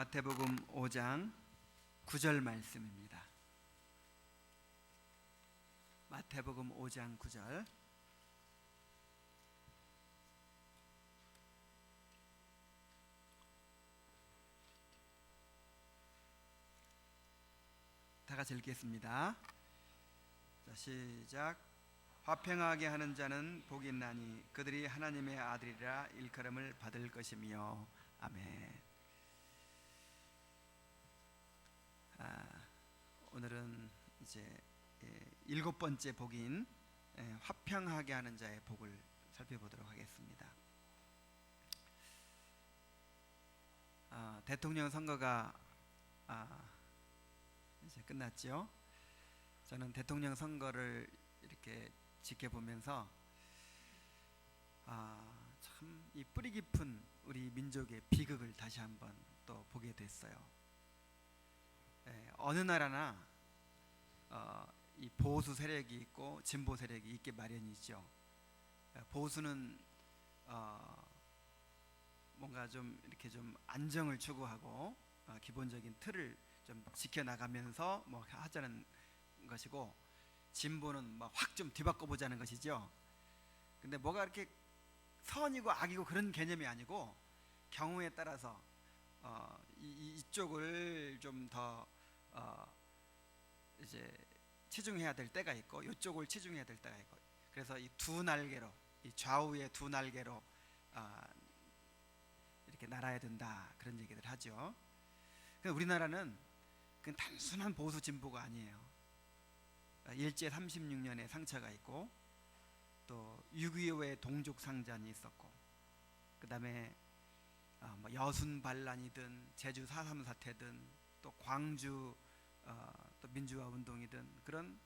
마태복음 5장 9절 말씀입니다. 마태복음 5장 9절. 다 같이 읽겠습니다. 자, 시작. 화평하게 하는 자는 복이 있나니 그들이 하나님의 아들이라 일컬음을 받을 것이며. 아멘. 오늘은 이제 일곱 번째 복인 화평하게 하는 자의 복을 살펴보도록 하겠습니다. 대통령 선거가 이제 끝났죠. 저는 대통령 선거를 이렇게 지켜보면서 참 이 뿌리 깊은 우리 민족의 비극을 다시 한번 또 보게 됐어요. 어느 나라나 이 보수 세력이 있고 진보 세력이 있게 마련이죠. 보수는 뭔가 좀 이렇게 좀 안정을 추구하고 기본적인 틀을 좀 지켜나가면서 뭐 하자는 것이고, 진보는 막 확 좀 뒤바꿔 보자는 것이죠. 근데 뭐가 이렇게 선이고 악이고 그런 개념이 아니고 경우에 따라서 이쪽을 좀 더 이제 치중해야 될 때가 있고 이쪽을 치중해야 될 때가 있고, 그래서 이 두 날개로, 이 좌우의 두 날개로 이렇게 날아야 된다, 그런 얘기들 하죠. 우리나라는 그냥 단순한 보수 진보가 아니에요. 일제 36년의 상처가 있고, 또 6.25의 동족 상잔이 있었고, 그 다음에 뭐 여순 반란이든 제주 4.3 사태든 또 광주 또 민주화 운동이든 그런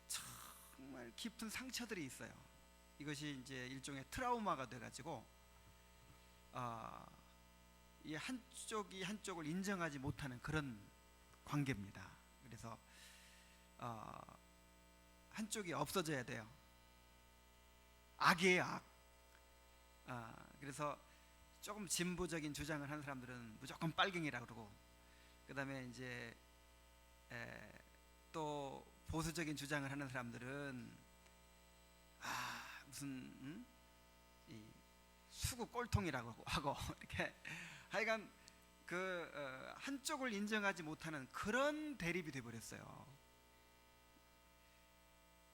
정말 깊은 상처들이 있어요. 이것이 이제 일종의 트라우마가 돼가지고 이 한쪽이 한쪽을 인정하지 못하는 그런 관계입니다. 그래서 한쪽이 없어져야 돼요. 악이에요, 악. 그래서 조금 진보적인 주장을 하는 사람들은 무조건 빨갱이라고 그러고, 그 다음에 이제 또 보수적인 주장을 하는 사람들은 무슨 이 수구 꼴통이라고 하고 이렇게 하여간 그 한쪽을 인정하지 못하는 그런 대립이 되어버렸어요.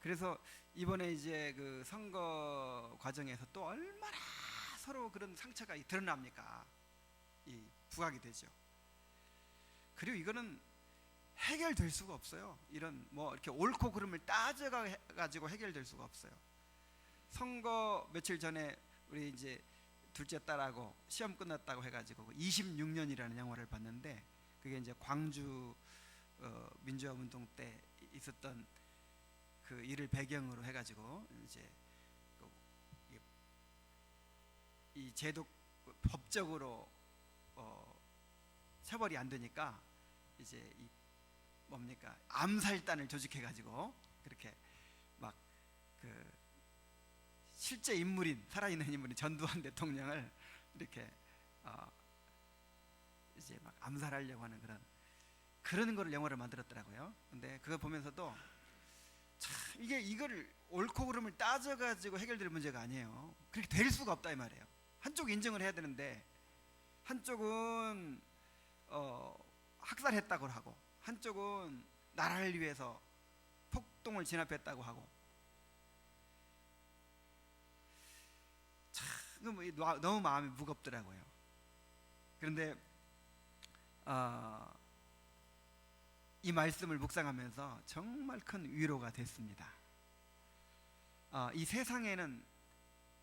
그래서 이번에 이제 그 선거 과정에서 또 얼마나 서로 그런 상처가 드러납니까? 이 부각이 되죠. 그리고 이거는 해결될 수가 없어요. 이런 뭐 이렇게 옳고 그름을 따져가지고 해결될 수가 없어요. 선거 며칠 전에 우리 이제 둘째 딸하고 시험 끝났다고 해가지고 26년이라는 영화를 봤는데, 그게 이제 광주 민주화 운동 때 있었던 그 일을 배경으로 해가지고 이제 이 제도 법적으로 처벌이 안 되니까 이제 이 뭡니까, 암살단을 조직해가지고 그렇게 막 그 실제 인물인, 살아있는 인물인 전두환 대통령을 이렇게 이제 막 암살하려고 하는 그런 거를 영화를 만들었더라고요. 근데 그거 보면서도 참 이걸 옳고 그름을 따져가지고 해결될 문제가 아니에요. 그렇게 될 수가 없다 이 말이에요. 한쪽 인정을 해야 되는데 한쪽은 학살했다고 하고, 한쪽은 나라를 위해서 폭동을 진압했다고 하고, 참 너무 마음이 무겁더라고요. 그런데 이 말씀을 묵상하면서 정말 큰 위로가 됐습니다. 이 세상에는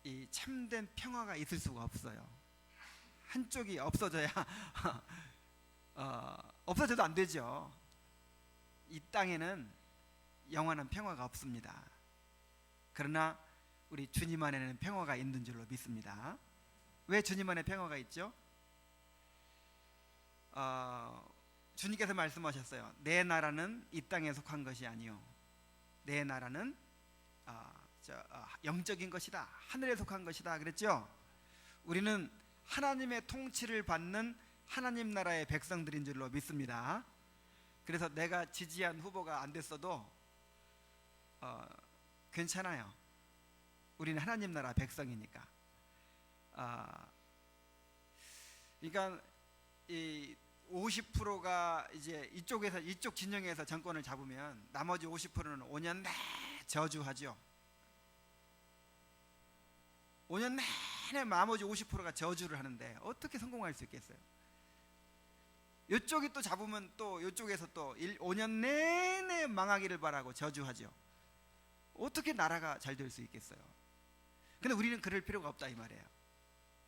이 참된 평화가 있을 수가 없어요. 한쪽이 없어져야 없어져도 안 되죠. 이 땅에는 영원한 평화가 없습니다. 그러나 우리 주님 안에는 평화가 있는 줄로 믿습니다. 왜 주님 안에 평화가 있죠? 주님께서 말씀하셨어요. 내 나라는 이 땅에 속한 것이 아니요, 내 나라는 영적인 것이다, 하늘에 속한 것이다 그랬죠. 우리는 하나님의 통치를 받는 하나님 나라의 백성들인 줄로 믿습니다. 그래서 내가 지지한 후보가 안 됐어도 괜찮아요. 우리는 하나님 나라 백성이니까. 그러니까 이 50%가 이제 이쪽 진영에서 정권을 잡으면 나머지 50%는 5년 내내 저주하죠. 5년 내내 나머지 50%가 저주를 하는데 어떻게 성공할 수 있겠어요? 이쪽이 또 잡으면 또 이쪽에서 또 5년 내내 망하기를 바라고 저주하죠. 어떻게 나라가 잘 될 수 있겠어요? 근데 우리는 그럴 필요가 없다 이 말이에요.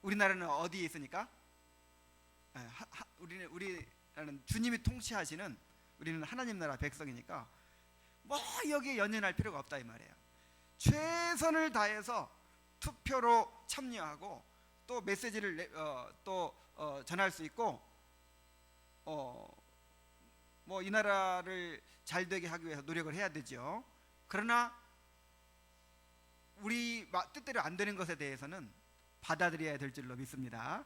우리나라는 어디에 있으니까? 우리는 주님이 통치하시는, 우리는 하나님 나라 백성이니까 뭐 여기에 연연할 필요가 없다 이 말이에요. 최선을 다해서 투표로 참여하고 또 메시지를 전할 수 있고 뭐 이 나라를 잘 되게 하기 위해서 노력을 해야 되죠. 그러나 우리 뜻대로 안 되는 것에 대해서는 받아들여야 될 줄로 믿습니다.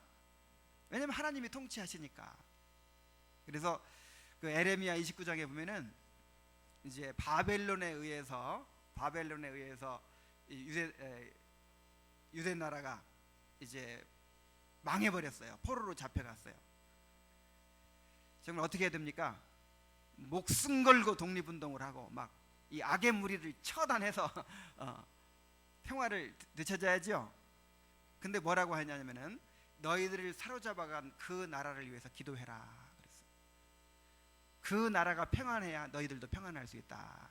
왜냐하면 하나님이 통치하시니까. 그래서 그 에레미야 29장에 보면은 이제 바벨론에 의해서 유대 나라가 이제 망해버렸어요. 포로로 잡혀갔어요. 정말 어떻게 해야 됩니까? 목숨 걸고 독립운동을 하고 막 이 악의 무리를 처단해서 평화를 되찾아야죠. 근데 뭐라고 하냐면은 너희들을 사로잡아간 그 나라를 위해서 기도해라 그랬어요. 그 나라가 평안해야 너희들도 평안할 수 있다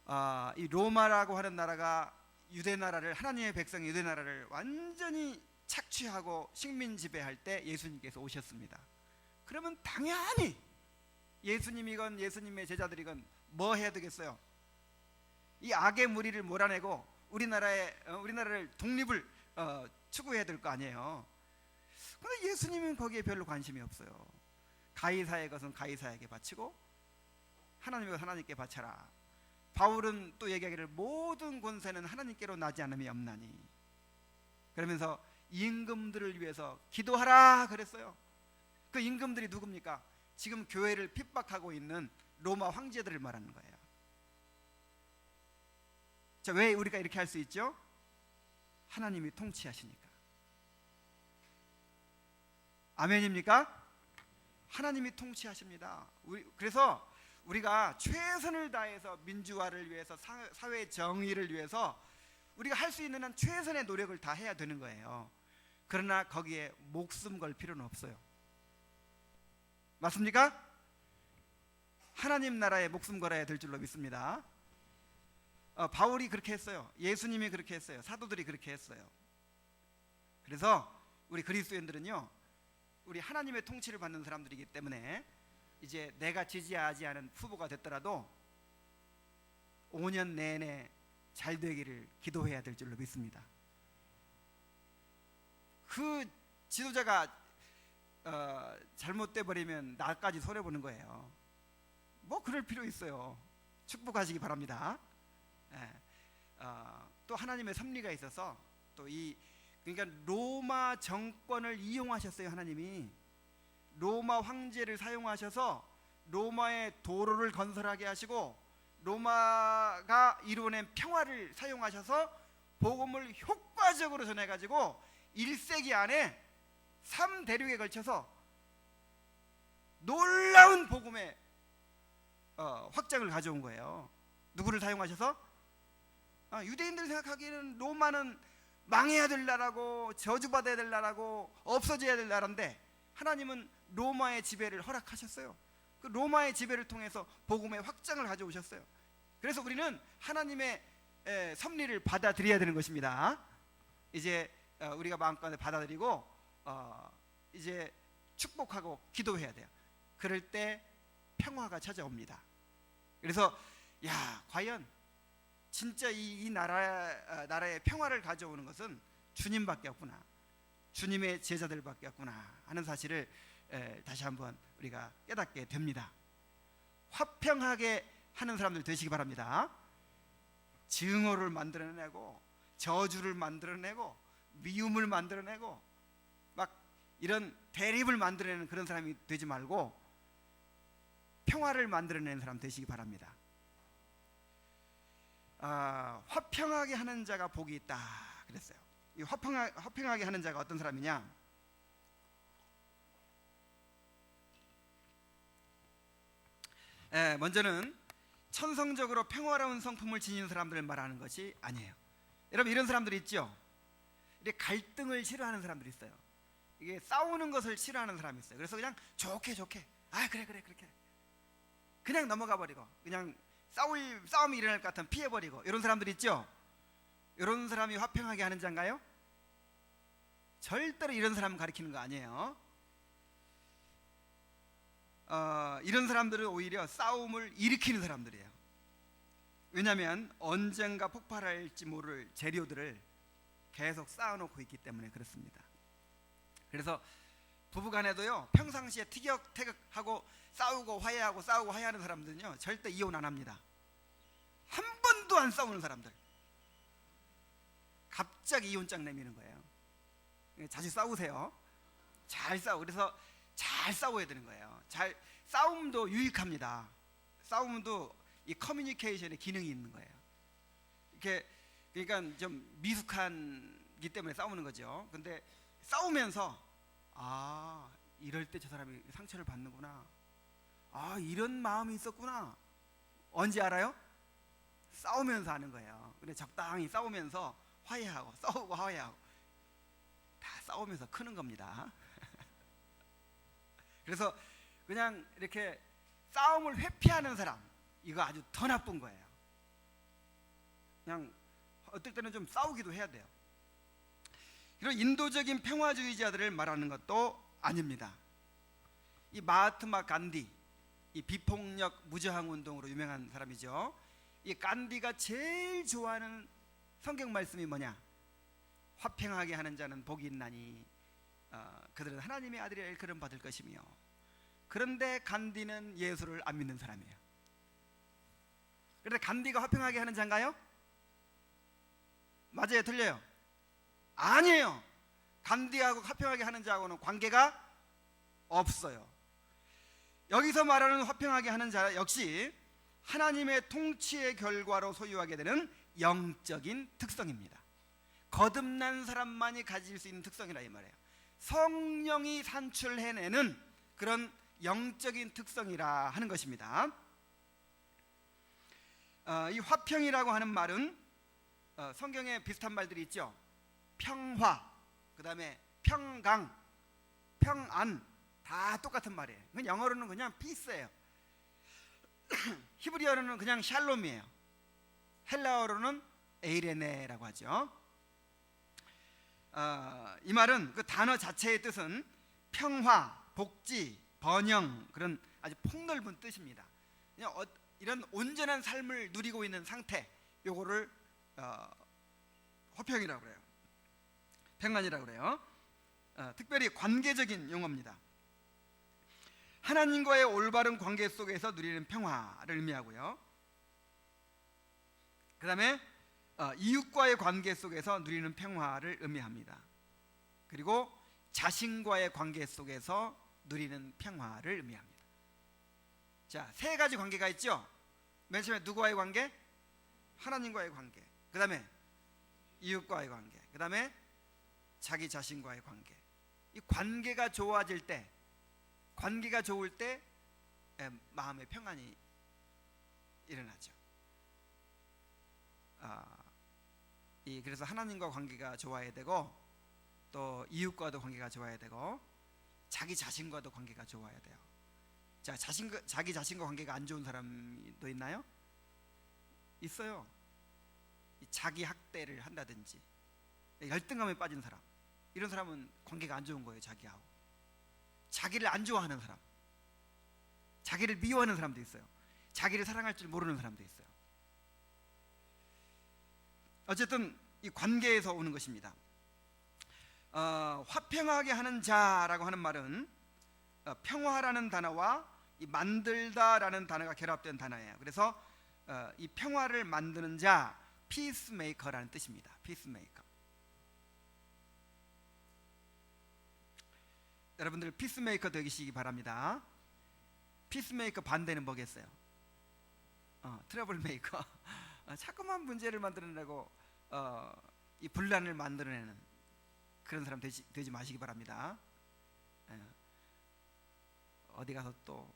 그랬어요. 이 로마라고 하는 나라가 유대 나라를, 하나님의 백성 유대 나라를 완전히 착취하고 식민 지배할 때 예수님께서 오셨습니다. 그러면 당연히 예수님이건 예수님의 제자들이건 뭐 해야 되겠어요? 이 악의 무리를 몰아내고 우리나라를 독립을 추구해야 될 거 아니에요. 그런데 예수님은 거기에 별로 관심이 없어요. 가이사의 것은 가이사에게 바치고 하나님의 것 하나님께 바쳐라. 바울은 또 얘기하기를 모든 권세는 하나님께로 나지 않음이 없나니, 그러면서 임금들을 위해서 기도하라 그랬어요. 그 임금들이 누굽니까? 지금 교회를 핍박하고 있는 로마 황제들을 말하는 거예요. 자, 왜 우리가 이렇게 할 수 있죠? 하나님이 통치하시니까. 아멘입니까? 하나님이 통치하십니다. 그래서 우리가 최선을 다해서 민주화를 위해서, 사회 정의를 위해서 우리가 할 수 있는 한 최선의 노력을 다 해야 되는 거예요. 그러나 거기에 목숨 걸 필요는 없어요. 맞습니까? 하나님 나라에 목숨 걸어야 될 줄로 믿습니다. 바울이 그렇게 했어요. 예수님이 그렇게 했어요. 사도들이 그렇게 했어요. 그래서 우리 그리스도인들은요, 우리 하나님의 통치를 받는 사람들이기 때문에 이제 내가 지지하지 않은 후보가 됐더라도 5년 내내 잘 되기를 기도해야 될 줄로 믿습니다. 그 지도자가 잘못돼 버리면 나까지 손해보는 거예요. 뭐 그럴 필요 있어요. 축복하시기 바랍니다. 또 하나님의 섭리가 있어서 그러니까 로마 정권을 이용하셨어요. 하나님이 로마 황제를 사용하셔서 로마의 도로를 건설하게 하시고 로마가 이루어낸 평화를 사용하셔서 복음을 효과적으로 전해가지고 1세기 안에 3대륙에 걸쳐서 놀라운 복음의 확장을 가져온 거예요. 누구를 사용하셔서? 유대인들이 생각하기에는 로마는 망해야 될 나라고 저주받아야 될 나라고 없어져야 될 나라인데 하나님은 로마의 지배를 허락하셨어요. 그 로마의 지배를 통해서 복음의 확장을 가져오셨어요. 그래서 우리는 하나님의 섭리를 받아들여야 되는 것입니다. 이제 우리가 마음가운데 받아들이고 이제 축복하고 기도해야 돼요. 그럴 때 평화가 찾아옵니다. 그래서 과연 진짜 이 나라의 평화를 가져오는 것은 주님밖에 없구나, 주님의 제자들밖에 없구나 하는 사실을 다시 한번 우리가 깨닫게 됩니다. 화평하게 하는 사람들 되시기 바랍니다. 증오를 만들어내고 저주를 만들어내고 미움을 만들어내고 이런 대립을 만들어내는 그런 사람이 되지 말고 평화를 만들어내는 사람 되시기 바랍니다. 화평하게 하는 자가 복이 있다 그랬어요. 이 화평하게 하는 자가 어떤 사람이냐? 먼저는 천성적으로 평화로운 성품을 지닌 사람들을 말하는 것이 아니에요. 여러분, 이런 사람들이 있죠. 이렇게 갈등을 싫어하는 사람들이 있어요. 이게 싸우는 것을 싫어하는 사람이 있어요. 그래서 그냥 좋게 그래 그렇게 그냥 넘어가 버리고, 그냥 싸움이 일어날 것 같으면 피해버리고, 이런 사람들 있죠. 이런 사람이 화평하게 하는 자인가요? 절대로 이런 사람 가리키는 거 아니에요. 이런 사람들은 오히려 싸움을 일으키는 사람들이에요. 왜냐하면 언젠가 폭발할지 모를 재료들을 계속 쌓아놓고 있기 때문에 그렇습니다. 그래서 부부간에도요, 평상시에 티격태격하고 싸우고 화해하는 사람들은요 절대 이혼 안 합니다. 한 번도 안 싸우는 사람들 갑자기 이혼장 내미는 거예요. 자주 싸우세요. 잘 싸우. 그래서 잘 싸워야 되는 거예요. 싸움도 유익합니다. 싸움도 이 커뮤니케이션의 기능이 있는 거예요. 그러니까 좀 미숙한기 때문에 싸우는 거죠. 근데 싸우면서 이럴 때 저 사람이 상처를 받는구나. 이런 마음이 있었구나. 언제 알아요? 싸우면서 하는 거예요. 근데 적당히 싸우면서 화해하고, 싸우고 화해하고, 다 싸우면서 크는 겁니다. 그래서 그냥 이렇게 싸움을 회피하는 사람, 이거 아주 더 나쁜 거예요. 그냥 어떨 때는 좀 싸우기도 해야 돼요. 이런 인도적인 평화주의자들을 말하는 것도 아닙니다. 이 마하트마 간디, 이 비폭력 무저항 운동으로 유명한 사람이죠. 이 간디가 제일 좋아하는 성경 말씀이 뭐냐? 화평하게 하는 자는 복이 있나니 그들은 하나님의 아들이 일컬음 받을 것이며. 그런데 간디는 예수를 안 믿는 사람이에요. 그런데 간디가 화평하게 하는 자인가요? 맞아요, 틀려요? 아니에요. 간디하고 화평하게 하는 자하고는 관계가 없어요. 여기서 말하는 화평하게 하는 자 역시 하나님의 통치의 결과로 소유하게 되는 영적인 특성입니다. 거듭난 사람만이 가질 수 있는 특성이라 이 말이에요. 성령이 산출해내는 그런 영적인 특성이라 하는 것입니다. 이 화평이라고 하는 말은 성경에 비슷한 말들이 있죠. 평화, 그 다음에 평강, 평안, 다 똑같은 말이에요. 영어로는 그냥 피스예요. 히브리어로는 그냥 샬롬이에요. 헬라어로는 에이레네라고 하죠. 이 말은 그 단어 자체의 뜻은 평화, 복지, 번영, 그런 아주 폭넓은 뜻입니다. 그냥 이런 온전한 삶을 누리고 있는 상태, 요거를 화평이라고 그래요. 평안이라고 그래요. 특별히 관계적인 용어입니다. 하나님과의 올바른 관계 속에서 누리는 평화를 의미하고요. 그 다음에 이웃과의 관계 속에서 누리는 평화를 의미합니다. 그리고 자신과의 관계 속에서 누리는 평화를 의미합니다. 자, 세 가지 관계가 있죠. 맨 처음에 누구와의 관계? 하나님과의 관계. 그 다음에 이웃과의 관계. 그 다음에 자기 자신과의 관계. 이 관계가 좋아질 때, 관계가 좋을 때 마음의 평안이 일어나죠. 그래서 하나님과 관계가 좋아야 되고, 또 이웃과도 관계가 좋아야 되고, 자기 자신과도 관계가 좋아야 돼요. 자, 자기 자신과 관계가 안 좋은 사람도 있나요? 있어요. 자기 학대를 한다든지 열등감에 빠진 사람, 이런 사람은 관계가 안 좋은 거예요. 자기하고. 자기를 안 좋아하는 사람, 자기를 미워하는 사람도 있어요. 자기를 사랑할 줄 모르는 사람도 있어요. 어쨌든 이 관계에서 오는 것입니다. 화평하게 하는 자라고 하는 말은 평화라는 단어와 이 만들다라는 단어가 결합된 단어예요. 그래서 이 평화를 만드는 자, 피스메이커라는 뜻입니다. 피스메이커. 여러분들 피스메이커 되시기 바랍니다. 피스메이커 반대는 뭐겠어요? 트러블 메이커. 자꾸만 문제를 만들어내고 이 분란을 만들어내는 그런 사람 되지 마시기 바랍니다. 어디 가서 또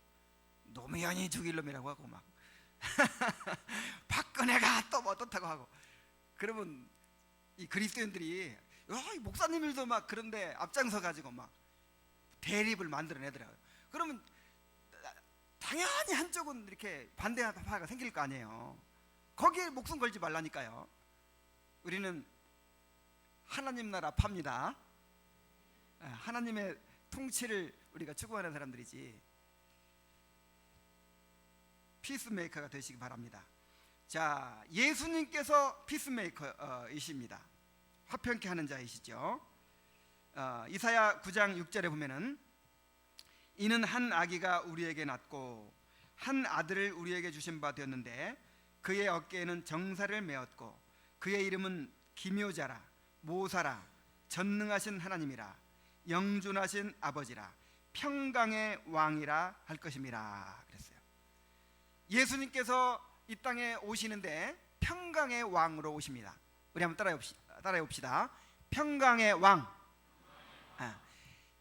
노무현이 죽일 놈이라고 하고 막 박근혜가 또 뭐 어떻다고 하고, 그러면 이 그리스도인들이 이 목사님들도 막 그런데 앞장서 가지고 막 대립을 만들어내더라고요. 그러면 당연히 한쪽은 이렇게 반대하는 파가 생길 거 아니에요. 거기에 목숨 걸지 말라니까요. 우리는 하나님 나라 팝니다. 하나님의 통치를 우리가 추구하는 사람들이지. 피스메이커가 되시기 바랍니다. 자, 예수님께서 피스메이커이십니다. 화평케 하는 자이시죠. 이사야 9장 6절에 보면은 이는 한 아기가 우리에게 낳고 한 아들을 우리에게 주신 바 되었는데 그의 어깨에는 정사를 메었고 그의 이름은 기묘자라 모사라 전능하신 하나님이라 영존하신 아버지라 평강의 왕이라 할 것임이라 그랬어요. 예수님께서 이 땅에 오시는데 평강의 왕으로 오십니다. 우리 한번 따라해 봅시다. 평강의 왕.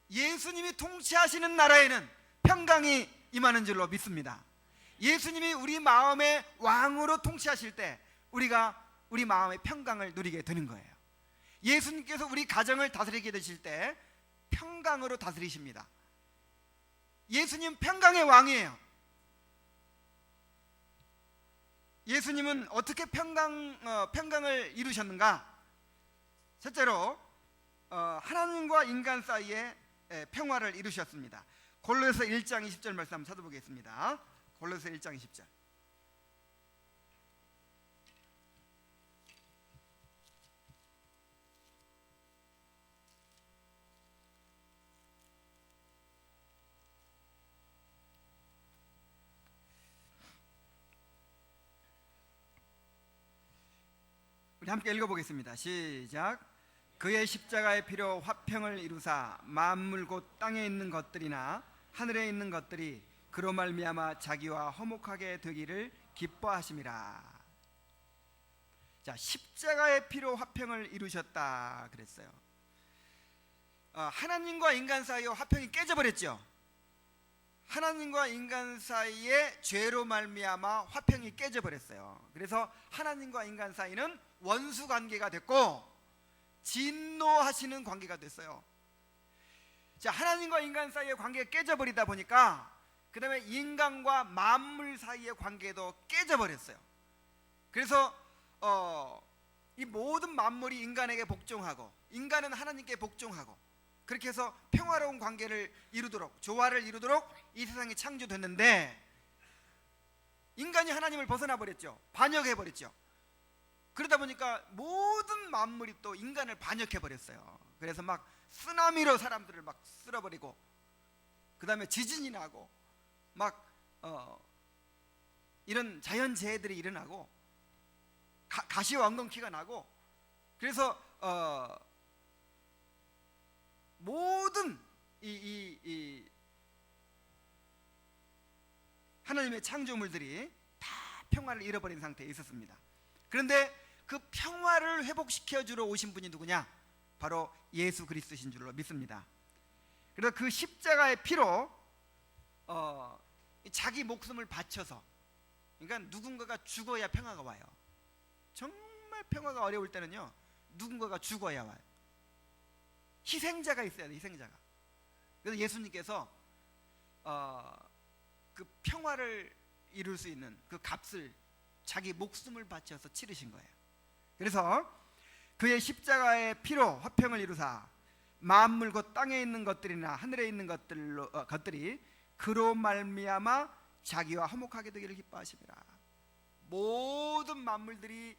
예수님이 통치하시는 나라에는 평강이 임하는 줄로 믿습니다. 예수님이 우리 마음의 왕으로 통치하실 때 우리가 우리 마음의 평강을 누리게 되는 거예요. 예수님께서 우리 가정을 다스리게 되실 때 평강으로 다스리십니다. 예수님 평강의 왕이에요. 예수님은 어떻게 평강을 이루셨는가? 첫째로 하나님과 인간 사이에 평화를 이루셨습니다. 골로새 1장 20절 말씀 한번 찾아보겠습니다. 골로새 1장 20절. 우리 함께 읽어보겠습니다. 시작. 그의 십자가의 피로 화평을 이루사 만물 곧 땅에 있는 것들이나 하늘에 있는 것들이 그로 말미암아 자기와 화목하게 되기를 기뻐하심이라. 자, 십자가의 피로 화평을 이루셨다 그랬어요. 하나님과 인간 사이의 화평이 깨져버렸죠. 하나님과 인간 사이의 죄로 말미암아 화평이 깨져버렸어요. 그래서 하나님과 인간 사이는 원수 관계가 됐고 진노하시는 관계가 됐어요. 자, 하나님과 인간 사이의 관계가 깨져버리다 보니까 그 다음에 인간과 만물 사이의 관계도 깨져버렸어요. 그래서 이 모든 만물이 인간에게 복종하고 인간은 하나님께 복종하고 그렇게 해서 평화로운 관계를 이루도록, 조화를 이루도록 이 세상이 창조됐는데 인간이 하나님을 벗어나 버렸죠. 반역해 버렸죠. 그러다 보니까 모든 만물이 또 인간을 반역해 버렸어요. 그래서 막 쓰나미로 사람들을 막 쓸어버리고 그 다음에 지진이 나고 막 이런 자연재해들이 일어나고 가시왕건키가 나고, 그래서 모든 이 하나님의 창조물들이 다 평화를 잃어버린 상태에 있었습니다. 그런데 그 평화를 회복시켜 주러 오신 분이 누구냐? 바로 예수 그리스도신 줄로 믿습니다. 그래서 그 십자가의 피로 자기 목숨을 바쳐서, 그러니까 누군가가 죽어야 평화가 와요. 정말 평화가 어려울 때는요, 누군가가 죽어야 와요. 희생자가 있어야 돼, 희생자가. 그래서 예수님께서 그 평화를 이룰 수 있는 그 값을 자기 목숨을 바쳐서 치르신 거예요. 그래서 그의 십자가의 피로 화평을 이루사 만물 곧 땅에 있는 것들이나 하늘에 있는 것들이 그로 말미암아 자기와 화목하게 되기를 기뻐하심이라. 모든 만물들이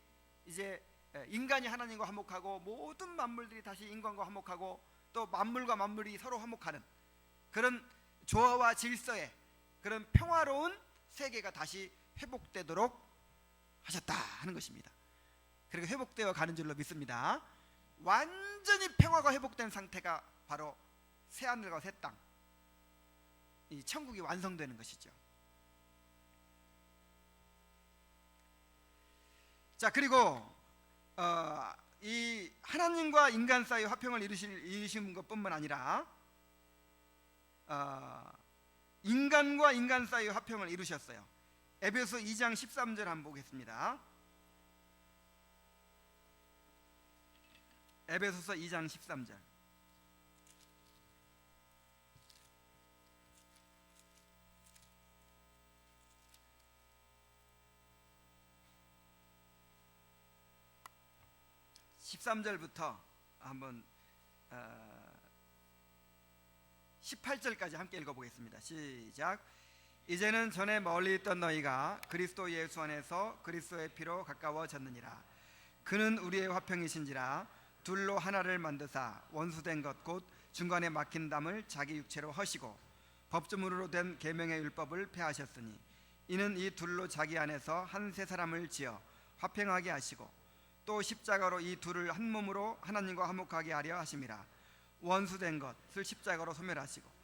이제 인간이 하나님과 화목하고 모든 만물들이 다시 인간과 화목하고 또 만물과 만물이 서로 화목하는 그런 조화와 질서의 그런 평화로운 세계가 다시 회복되도록 하셨다 하는 것입니다. 그리고 회복되어 가는 줄로 믿습니다. 완전히 평화가 회복된 상태가 바로 새 하늘과 새 땅, 이 천국이 완성되는 것이죠. 자, 그리고 이 하나님과 인간 사이의 화평을 이루신 것뿐만 아니라 인간과 인간 사이의 화평을 이루셨어요. 에베소 2장 13절 한번 보겠습니다. 에베소서 2장 13절. (13절부터) 한번 18절까지 함께 읽어보겠습니다. 시작. 이제는 전에 멀리 있던 너희가 그리스도 예수 안에서 그리스도의 피로 가까워졌느니라. 그는 우리의 화평이신지라 둘로 하나를 만드사 원수된 것 곧 중간에 막힌 담을 자기 육체로 허시고 법조문으로 된 계명의 율법을 폐하셨으니 이는 이 둘로 자기 안에서 한 세 사람을 지어 화평하게 하시고 또 십자가로 이 둘을 한 몸으로 하나님과 화목하게 하려 하심이라. 원수된 것을 십자가로 소멸하시고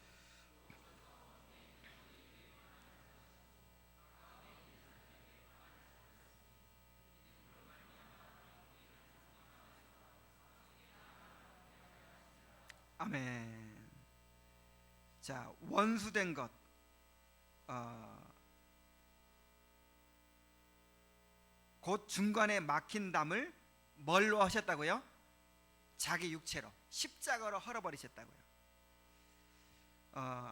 아멘. 자, 원수된 것, 곧 중간에 막힌 담을 뭘로 하셨다고요? 자기 육체로 십자가로 헐어버리셨다고요.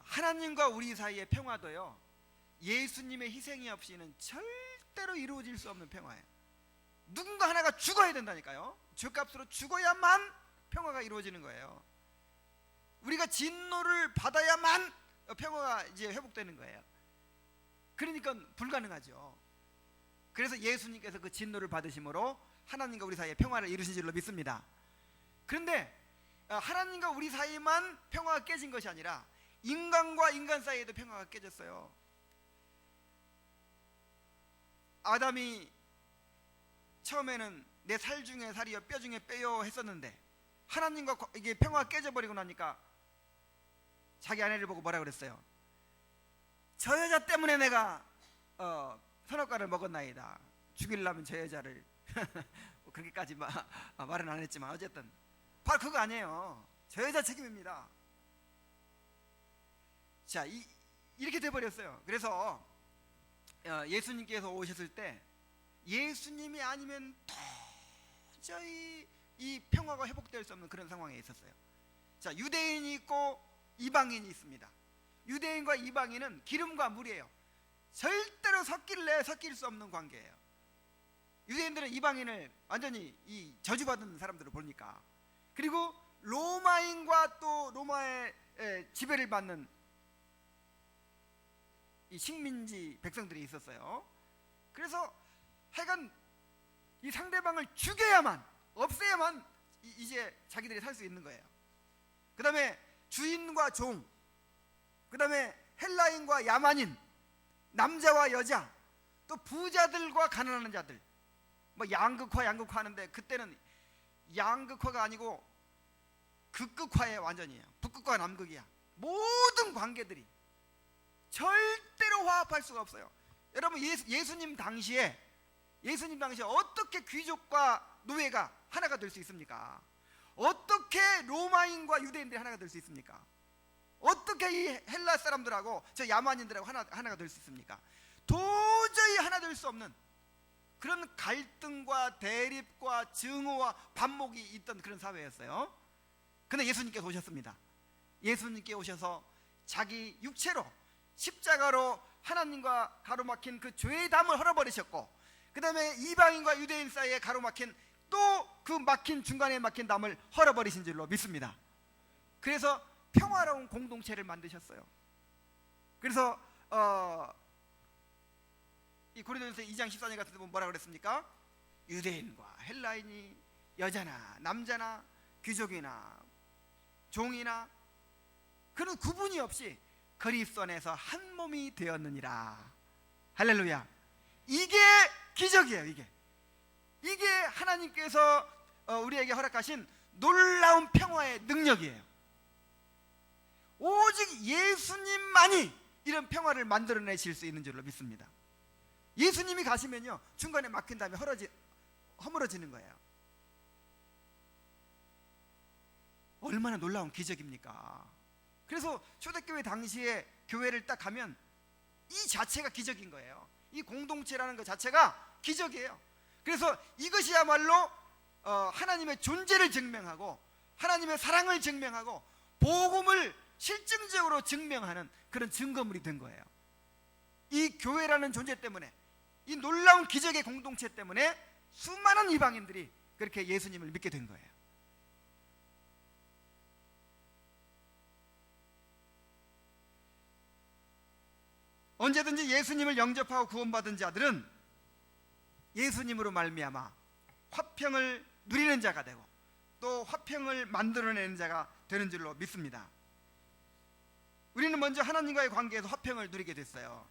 하나님과 우리 사이의 평화도요, 예수님의 희생이 없이는 절대로 이루어질 수 없는 평화예요. 누군가 하나가 죽어야 된다니까요. 죄값으로 죽어야만 평화가 이루어지는 거예요. 우리가 진노를 받아야만 평화가 이제 회복되는 거예요. 그러니까 불가능하죠. 그래서 예수님께서 그 진노를 받으심으로 하나님과 우리 사이에 평화를 이루신 줄로 믿습니다. 그런데 하나님과 우리 사이만 평화가 깨진 것이 아니라 인간과 인간 사이에도 평화가 깨졌어요. 아담이 처음에는 내 살 중에 살이요 뼈 중에 뼈요 했었는데 하나님과 이게 평화가 깨져버리고 나니까 자기 아내를 보고 뭐라 그랬어요? 저 여자 때문에 내가 선악과를 먹었나이다. 죽이려면 저 여자를 그렇게까지 말은 안 했지만 어쨌든 바로 그거 아니에요. 저 여자 책임입니다. 자, 이렇게 돼버렸어요. 그래서 예수님께서 오셨을 때 예수님이 아니면 도저히 이 평화가 회복될 수 없는 그런 상황에 있었어요. 자, 유대인이 있고 이방인이 있습니다. 유대인과 이방인은 기름과 물이에요. 절대로 섞일 수 없는 관계예요. 유대인들은 이방인을 완전히 이 저주받은 사람들을 보니까. 그리고 로마인과 또 로마의 지배를 받는 이 식민지 백성들이 있었어요. 그래서 하여간 이 상대방을 죽여야만, 없애야만 이제 자기들이 살 수 있는 거예요. 그 다음에 주인과 종, 그 다음에 헬라인과 야만인, 남자와 여자, 또 부자들과 가난한 자들, 뭐 양극화 하는데 그때는 양극화가 아니고 극극화의 완전이에요. 북극과 남극이야. 모든 관계들이 절대로 화합할 수가 없어요. 여러분, 예수님 당시에 어떻게 귀족과 노예가 하나가 될 수 있습니까? 어떻게 로마인과 유대인들이 하나가 될 수 있습니까? 어떻게 이 헬라 사람들하고 저 야만인들하고 하나가 될 수 있습니까? 도저히 하나 될 수 없는 그런 갈등과 대립과 증오와 반목이 있던 그런 사회였어요. 근데 예수님께서 오셨습니다. 예수님께 오셔서 자기 육체로 십자가로 하나님과 가로막힌 그 죄의 담을 헐어버리셨고, 그 다음에 이방인과 유대인 사이에 가로막힌 또 그 막힌 중간에 막힌 담을 헐어버리신 줄로 믿습니다. 그래서 평화로운 공동체를 만드셨어요. 그래서 이 고린도전서 2장 14절 같은 데 보면 뭐라 그랬습니까? 유대인과 헬라인이, 여자나 남자나 귀족이나 종이나 그런 구분이 없이 그리스도 안에서 한 몸이 되었느니라. 할렐루야. 이게 기적이에요. 이게 하나님께서 우리에게 허락하신 놀라운 평화의 능력이에요. 오직 예수님만이 이런 평화를 만들어내실 수 있는 줄로 믿습니다. 예수님이 가시면요, 중간에 막힌 다음에 허물어지는 거예요. 얼마나 놀라운 기적입니까? 그래서 초대교회 당시에 교회를 딱 가면 이 자체가 기적인 거예요. 이 공동체라는 것 자체가 기적이에요. 그래서 이것이야말로 하나님의 존재를 증명하고 하나님의 사랑을 증명하고 복음을 실증적으로 증명하는 그런 증거물이 된 거예요. 이 교회라는 존재 때문에, 이 놀라운 기적의 공동체 때문에 수많은 이방인들이 그렇게 예수님을 믿게 된 거예요. 언제든지 예수님을 영접하고 구원받은 자들은 예수님으로 말미암아 화평을 누리는 자가 되고 또 화평을 만들어내는 자가 되는 줄로 믿습니다. 우리는 먼저 하나님과의 관계에서 화평을 누리게 됐어요.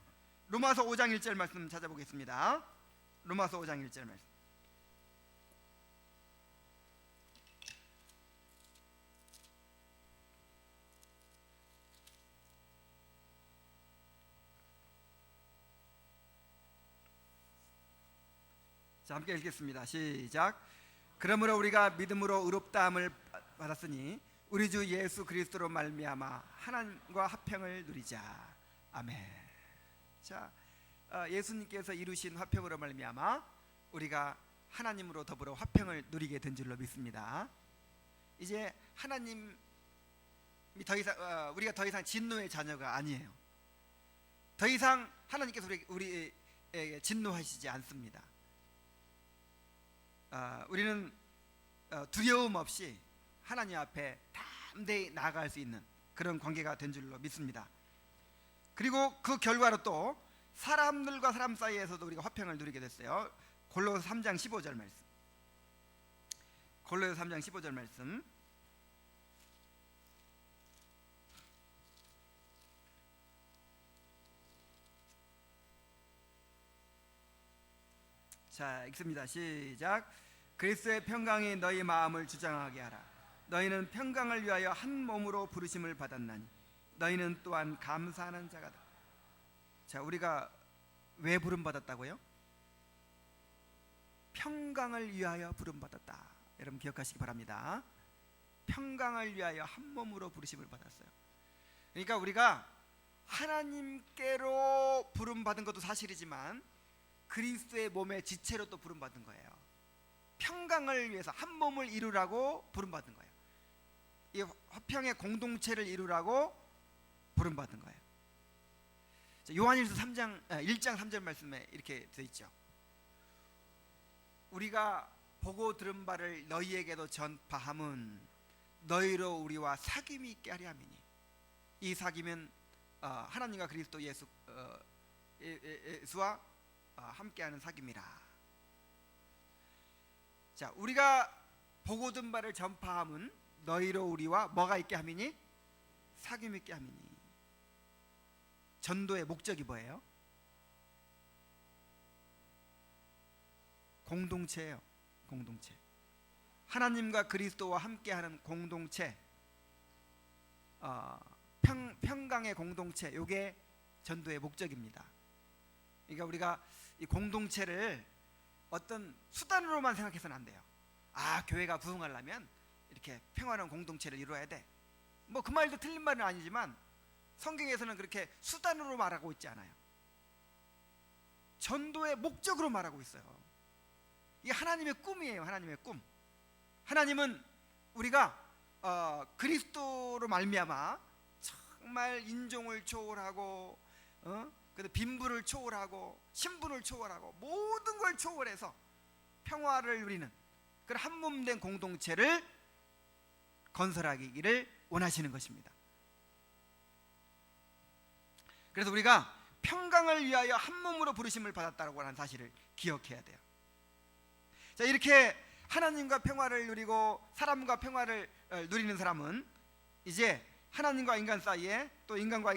로마서 5장 1절 말씀 찾아보겠습니다. 로마서 5장 1절 말씀. 자, 함께 읽겠습니다. 시작. 그러므로 우리가 믿음으로 의롭다함을 받았으니 우리 주 예수 그리스도로 말미암아 하나님과 화평을 누리자. 아멘. 자, 예수님께서 이루신 화평으로 말미암아 우리가 하나님으로 더불어 화평을 누리게 된 줄로 믿습니다. 이제 하나님이 더 이상 우리가 더 이상 진노의 자녀가 아니에요. 더 이상 하나님께서 우리에게 진노하시지 않습니다. 우리는 두려움 없이 하나님 앞에 담대히 나아갈 수 있는 그런 관계가 된 줄로 믿습니다. 그리고 그 결과로 또 사람들과 사람 사이에서도 우리가 화평을 누리게 됐어요. 골로새 3장 15절 말씀. 골로새 3장 15절 말씀. 자, 읽습니다. 시작. 그리스도의 평강이 너희 마음을 주장하게 하라. 너희는 평강을 위하여 한 몸으로 부르심을 받았나니 너희는 또한 감사하는 자가다. 자, 우리가 왜 부름 받았다고요? 평강을 위하여 부름 받았다. 여러분 기억하시기 바랍니다. 평강을 위하여 한 몸으로 부르심을 받았어요. 그러니까 우리가 하나님께로 부름 받은 것도 사실이지만 그리스도의 몸의 지체로 또 부름 받은 거예요. 평강을 위해서 한 몸을 이루라고 부름 받은 거예요. 이 화평의 공동체를 이루라고 부름 받은 거예요. 요한일서 1장 3절 말씀에 이렇게 되어 있죠. 우리가 보고 들은 바를 너희에게도 전파함은 너희로 우리와 사귐이 있게 하려 함이니. 이 사귐은 하나님과 그리스도 예수와 함께하는 사귐이라. 자, 우리가 보고 든 바를 전파함은 너희로 우리와 뭐가 있게 함이니? 사귐 있게 함이니. 전도의 목적이 뭐예요? 공동체예요. 공동체. 하나님과 그리스도와 함께하는 공동체, 평강의 공동체, 이게 전도의 목적입니다. 그러니까 우리가 이 공동체를 어떤 수단으로만 생각해서는 안 돼요. 교회가 부흥하려면 이렇게 평화로운 공동체를 이루어야 돼. 뭐 그 말도 틀린 말은 아니지만 성경에서는 그렇게 수단으로 말하고 있지 않아요. 전도의 목적으로 말하고 있어요. 이게 하나님의 꿈이에요. 하나님의 꿈. 하나님은 우리가 그리스도로 말미암아 정말 인종을 초월하고 빈부를 초월하고 신분을 초월하고 모든 걸 초월해서 평화를 누리는 그런 한 몸 된 공동체를 건설하기를 원하시는 것입니다. 그래서 우리가 평강을 위하여 한 몸으로 부르심을 받았다고 하는 사실을 기억해야 돼요. 자, 이렇게 하나님과 평화를 누리고 사람과 평화를 누리는 사람은 이제 하나님과 인간 사이에 또 인간과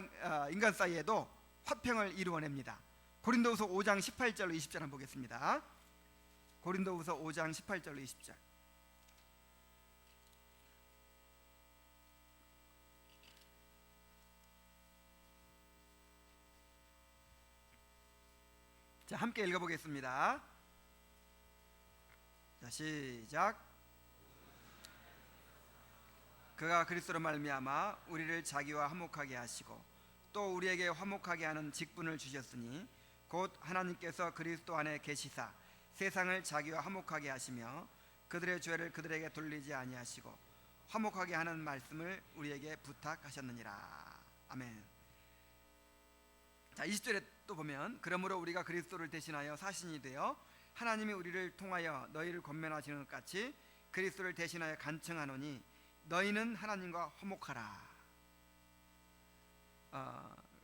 인간 사이에도 화평을 이루어냅니다. 고린도후서 5장 18절로 20절 한번 보겠습니다. 고린도후서 5장 18절로 20절. 자, 함께 읽어보겠습니다. 자, 시작. 그가 그리스도로 말미암아 우리를 자기와 화목하게 하시고 또 우리에게 화목하게 하는 직분을 주셨으니 곧 하나님께서 그리스도 안에 계시사 세상을 자기와 화목하게 하시며 그들의 죄를 그들에게 돌리지 아니하시고 화목하게 하는 말씀을 우리에게 부탁하셨느니라. 아멘. 자, 20절에 또 보면 그러므로 우리가 그리스도를 대신하여 사신이 되어 하나님이 우리를 통하여 너희를 권면하시는 것 같이 그리스도를 대신하여 간청하노니 너희는 하나님과 화목하라.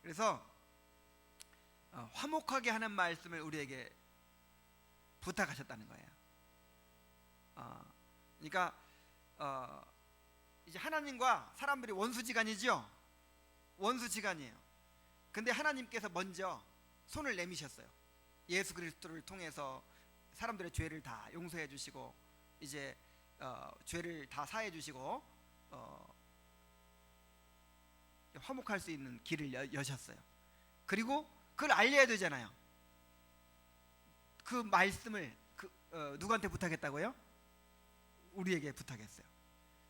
그래서 화목하게 하는 말씀을 우리에게 부탁하셨다는 거예요. 그러니까 이제 하나님과 사람들이 원수지간이죠. 원수지간이에요. 근데 하나님께서 먼저 손을 내미셨어요. 예수 그리스도를 통해서 사람들의 죄를 다 용서해 주시고 이제 죄를 다 사해 주시고 화목할 수 있는 길을 여셨어요. 그리고 그걸 알려야 되잖아요. 그 말씀을 누구한테 부탁했다고요? 우리에게 부탁했어요.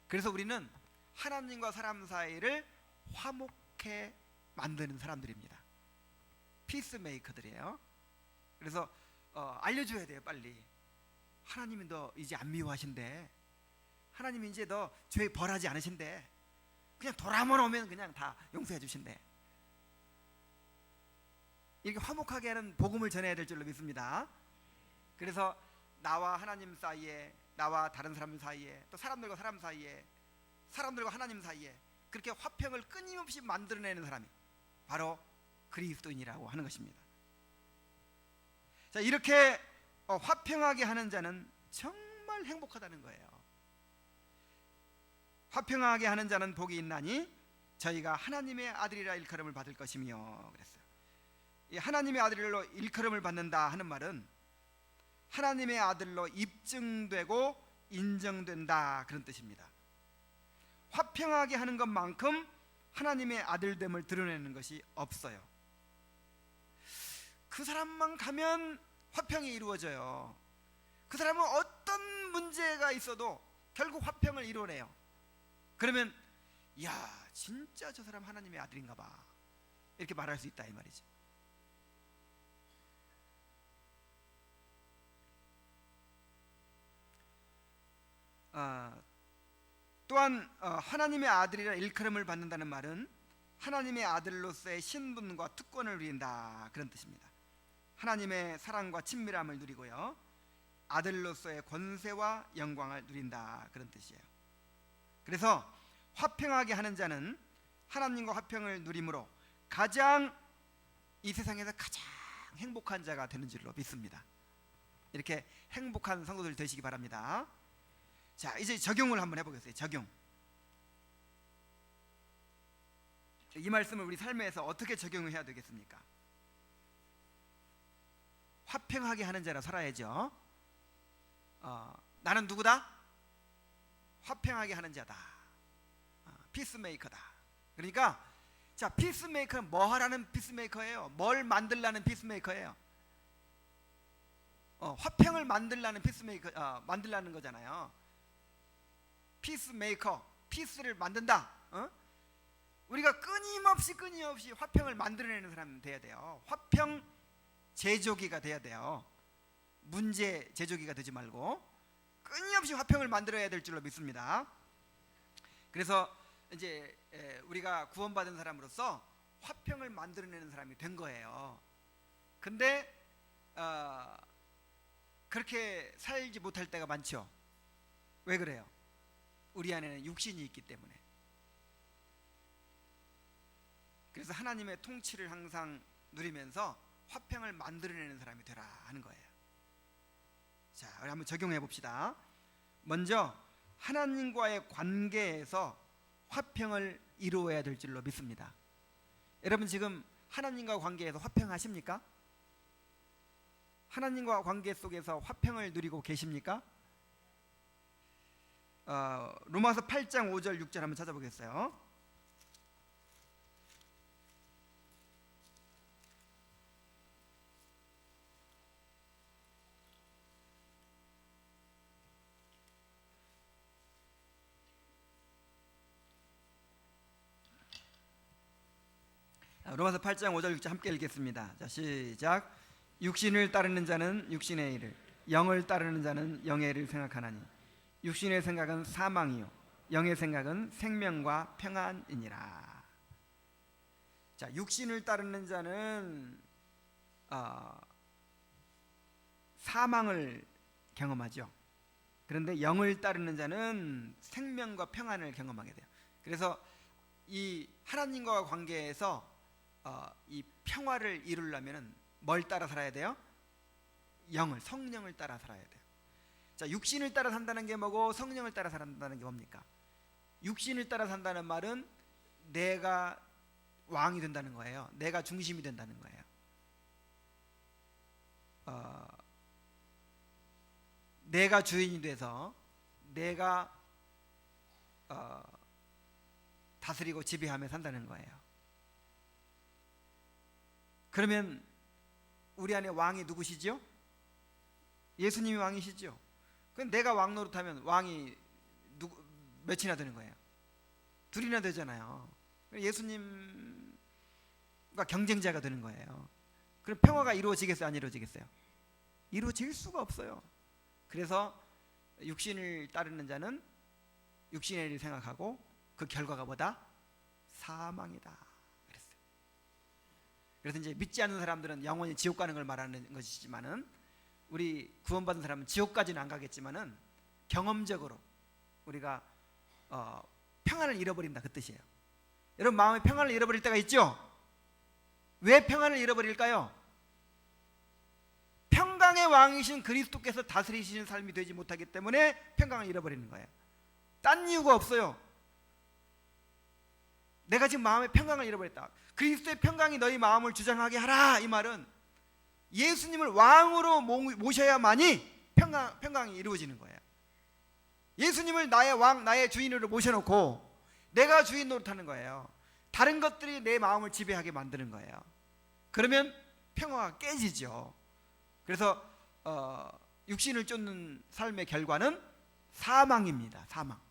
그래서 우리는 하나님과 사람 사이를 화목해 만드는 사람들입니다. 피스메이커들이에요. 그래서 알려줘야 돼요. 빨리. 하나님이 너 이제 안 미워하신대. 하나님이 이제 너 죄 벌하지 않으신대. 그냥 돌아만 오면 그냥 다 용서해 주신대. 이렇게 화목하게 하는 복음을 전해야 될 줄로 믿습니다. 그래서 나와 하나님 사이에, 나와 다른 사람 사이에, 또 사람들과 사람 사이에, 사람들과 하나님 사이에 그렇게 화평을 끊임없이 만들어내는 사람이 바로 그리스도인이라고 하는 것입니다. 자, 이렇게 화평하게 하는 자는 정말 행복하다는 거예요. 화평하게 하는 자는 복이 있나니 저희가 하나님의 아들이라 일컬음을 받을 것이며 그랬어요. 이 하나님의 아들로 일컬음을 받는다 하는 말은 하나님의 아들로 입증되고 인정된다 그런 뜻입니다. 화평하게 하는 것만큼 하나님의 아들됨을 드러내는 것이 없어요. 그 사람만 가면 화평이 이루어져요. 그 사람은 어떤 문제가 있어도 결국 화평을 이루어내요. 그러면 야, 진짜 저 사람 하나님의 아들인가 봐 이렇게 말할 수 있다 이 말이죠. 또한 하나님의 아들이라 일컬음을 받는다는 말은 하나님의 아들로서의 신분과 특권을 누린다 그런 뜻입니다. 하나님의 사랑과 친밀함을 누리고요, 아들로서의 권세와 영광을 누린다 그런 뜻이에요. 그래서 화평하게 하는 자는 하나님과 화평을 누림으로 가장 이 세상에서 가장 행복한 자가 되는 줄로 믿습니다. 이렇게 행복한 성도들 되시기 바랍니다. 자, 이제 적용을 한번 해보겠어요. 적용. 이 말씀을 우리 삶에서 어떻게 적용을 해야 되겠습니까? 화평하게 하는 자라 살아야죠. 나는 누구다? 화평하게 하는 자다. 피스메이커다. 그러니까 자, 피스메이커는 뭐 하라는 피스메이커예요? 뭘 만들라는 피스메이커예요? 화평을 만들라는 피스메이커, 만들라는 거잖아요. 피스메이커, 피스를 만든다. 우리가 끊임없이 화평을 만들어내는 사람 돼야 돼요. 화평 제조기가 돼야 돼요. 문제 제조기가 되지 말고 끊임없이 화평을 만들어야 될 줄로 믿습니다. 그래서 이제 우리가 구원받은 사람으로서 화평을 만들어내는 사람이 된 거예요. 근데 그렇게 살지 못할 때가 많죠. 왜 그래요? 우리 안에는 육신이 있기 때문에. 그래서 하나님의 통치를 항상 누리면서 화평을 만들어내는 사람이 되라 하는 거예요. 자, 우리 한번 적용해 봅시다. 먼저 하나님과의 관계에서 화평을 이루어야 될 줄로 믿습니다. 여러분 지금 하나님과 관계에서 화평하십니까? 하나님과 관계 속에서 화평을 누리고 계십니까? 로마서 8장 5절 6절 한번 찾아보겠어요. 로마서 8장 5절 6절 함께 읽겠습니다. 자, 시작. 육신을 따르는 자는 육신의 일을, 영을 따르는 자는 영의 일을 생각하나니 육신의 생각은 사망이요 영의 생각은 생명과 평안이니라. 자, 육신을 따르는 자는 사망을 경험하죠. 그런데 영을 따르는 자는 생명과 평안을 경험하게 돼요. 그래서 이 하나님과 관계에서 이 평화를 이루려면 뭘 따라 살아야 돼요? 성령을 따라 살아야 돼요. 자, 육신을 따라 산다는 게 뭐고 성령을 따라 산다는 게 뭡니까? 육신을 따라 산다는 말은 내가 왕이 된다는 거예요. 내가 중심이 된다는 거예요. 내가 주인이 돼서 내가 다스리고 지배하며 산다는 거예요. 그러면 우리 안에 왕이 누구시죠? 예수님이 왕이시죠. 그럼 내가 왕 노릇하면 왕이 몇이나 되는 거예요? 둘이나 되잖아요. 예수님과 경쟁자가 되는 거예요. 그럼 평화가 이루어지겠어요? 안 이루어지겠어요? 이루어질 수가 없어요. 그래서 육신을 따르는 자는 육신의 일을 생각하고 그 결과가 뭐다? 사망이다 그랬어요. 그래서 이제 믿지 않는 사람들은 영원히 지옥 가는 걸 말하는 것이지만은 우리 구원받은 사람은 지옥까지는 안 가겠지만은 경험적으로 우리가 평안을 잃어버린다 그 뜻이에요. 여러분 마음에 평안을 잃어버릴 때가 있죠? 왜 평안을 잃어버릴까요? 평강의 왕이신 그리스도께서 다스리시는 삶이 되지 못하기 때문에 평강을 잃어버리는 거예요. 딴 이유가 없어요. 내가 지금 마음의 평강을 잃어버렸다. 그리스도의 평강이 너희 마음을 주장하게 하라. 이 말은 예수님을 왕으로 모셔야만이 평강이 이루어지는 거예요. 예수님을 나의 왕, 나의 주인으로 모셔놓고 내가 주인 노릇하는 거예요. 다른 것들이 내 마음을 지배하게 만드는 거예요. 그러면 평화가 깨지죠. 그래서 육신을 쫓는 삶의 결과는 사망입니다. 사망.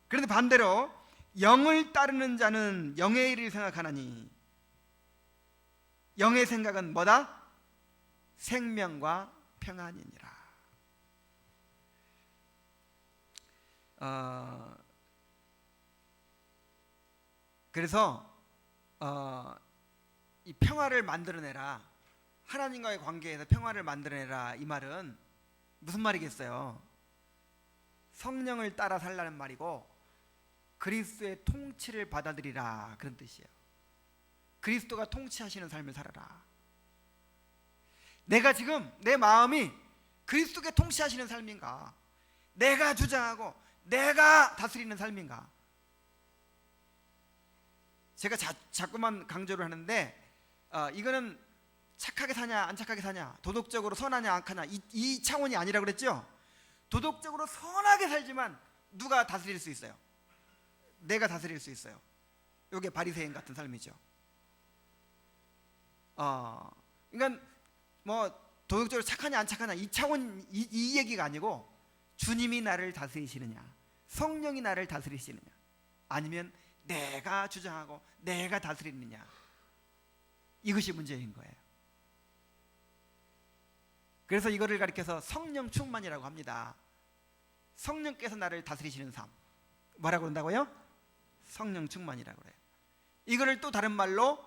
그런데 반대로 영을 따르는 자는 영의 일을 생각하나니 영의 생각은 뭐다? 생명과 평안이니라. 그래서 이 평화를 만들어내라, 하나님과의 관계에서 평화를 만들어내라, 이 말은 무슨 말이겠어요? 성령을 따라 살라는 말이고 그리스도의 통치를 받아들이라 그런 뜻이에요. 그리스도가 통치하시는 삶을 살아라. 내가 지금 내 마음이 그리스도께 통치하시는 삶인가? 내가 주장하고 내가 다스리는 삶인가? 제가 자꾸만 강조를 하는데 이거는 착하게 사냐 안 착하게 사냐, 도덕적으로 선하냐 악하냐 이 차원이 아니라 그랬죠. 도덕적으로 선하게 살지만 누가 다스릴 수 있어요? 내가 다스릴 수 있어요. 이게 바리새인 같은 삶이죠. 그러니까 뭐 도덕적으로 착하냐 안 착하냐 이 차원 이 얘기가 아니고 주님이 나를 다스리시느냐, 성령이 나를 다스리시느냐, 아니면 내가 주장하고 내가 다스리느냐, 이것이 문제인 거예요. 그래서 이거를 가리켜서 성령 충만이라고 합니다. 성령께서 나를 다스리시는 삶, 뭐라고 한다고요? 성령 충만이라고 그래요. 이거를 또 다른 말로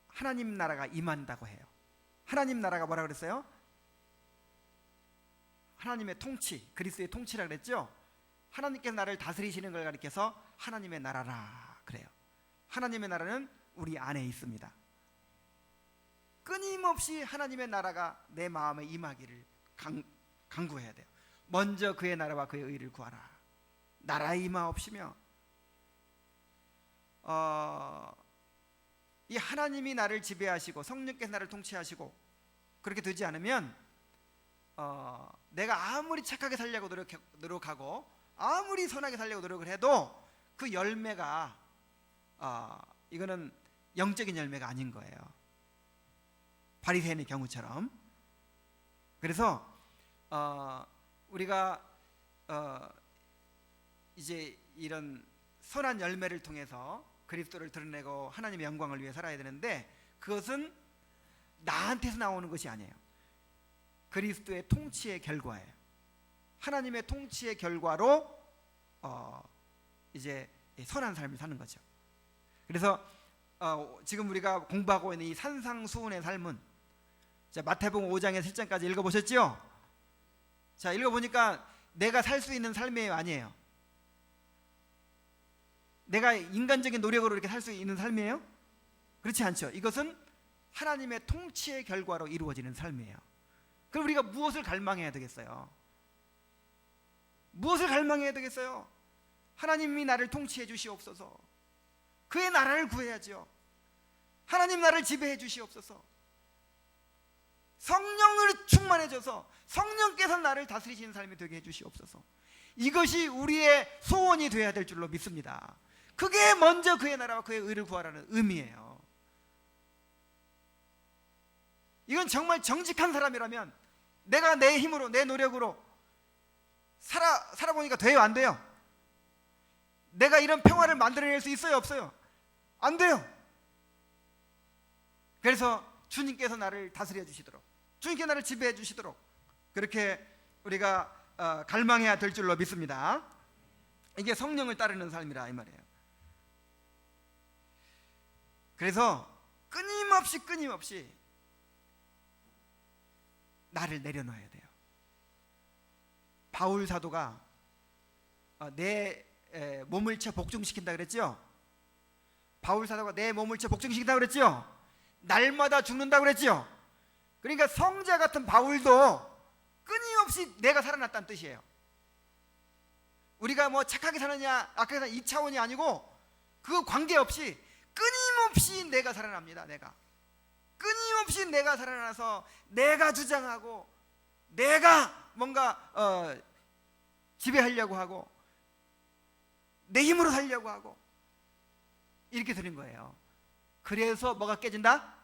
하나님 나라가 임한다고 해요. 하나님 나라가 뭐라고 그랬어요? 하나님의 통치, 그리스도의 통치라고 그랬죠. 하나님께서 나를 다스리시는 걸 가리켜서 하나님의 나라라 그래요. 하나님의 나라는 우리 안에 있습니다. 끊임없이 하나님의 나라가 내 마음에 임하기를 간구해야 돼요. 먼저 그의 나라와 그의 의를 구하라. 나라에 임하옵시며 이 하나님이 나를 지배하시고 성령께서 나를 통치하시고 그렇게 되지 않으면 내가 아무리 착하게 살려고 노력하고 아무리 선하게 살려고 노력을 해도 그 열매가 이거는 영적인 열매가 아닌 거예요. 바리새인의 경우처럼. 그래서 우리가 이제 이런 선한 열매를 통해서 그리스도를 드러내고 하나님의 영광을 위해 살아야 되는데, 그것은 나한테서 나오는 것이 아니에요. 그리스도의 통치의 결과예요. 하나님의 통치의 결과로 이제 선한 삶을 사는 거죠. 그래서 지금 우리가 공부하고 있는 이 산상수훈의 삶은, 자, 마태복음 5장에서 7장까지 읽어보셨죠? 자, 읽어보니까 내가 살 수 있는 삶이에요, 아니에요? 내가 인간적인 노력으로 이렇게 살 수 있는 삶이에요? 그렇지 않죠. 이것은 하나님의 통치의 결과로 이루어지는 삶이에요. 그럼 우리가 무엇을 갈망해야 되겠어요? 무엇을 갈망해야 되겠어요? 하나님이 나를 통치해 주시옵소서. 그의 나라를 구해야죠. 하나님 나를 지배해 주시옵소서. 성령을 충만해져서 성령께서 나를 다스리시는 삶이 되게 해 주시옵소서. 이것이 우리의 소원이 되어야 될 줄로 믿습니다. 그게 먼저 그의 나라와 그의 의를 구하라는 의미예요. 이건 정말 정직한 사람이라면, 내가 내 힘으로 내 노력으로 살아보니까 돼요, 안 돼요? 내가 이런 평화를 만들어낼 수 있어요, 없어요? 안 돼요. 그래서 주님께서 나를 다스려 주시도록, 주님께 나를 지배해 주시도록 그렇게 우리가 갈망해야 될 줄로 믿습니다. 이게 성령을 따르는 삶이라 이 말이에요. 그래서 끊임없이 나를 내려놔야 돼요. 바울 사도가 내 몸을 채 복종시킨다 그랬죠? 바울 사도가 내 몸을 채 복종시킨다 그랬죠? 날마다 죽는다 그랬죠? 그러니까 성자 같은 바울도 끊임없이 내가 살아났다는 뜻이에요. 우리가 뭐 착하게 사느냐 악하게 사느냐 이 차원이 아니고, 그 관계없이 끊임없이 내가 살아납니다. 내가 끊임없이 내가 살아나서 내가 주장하고 내가 뭔가 지배하려고 하고 내 힘으로 살려고 하고 이렇게 되는 거예요. 그래서 뭐가 깨진다?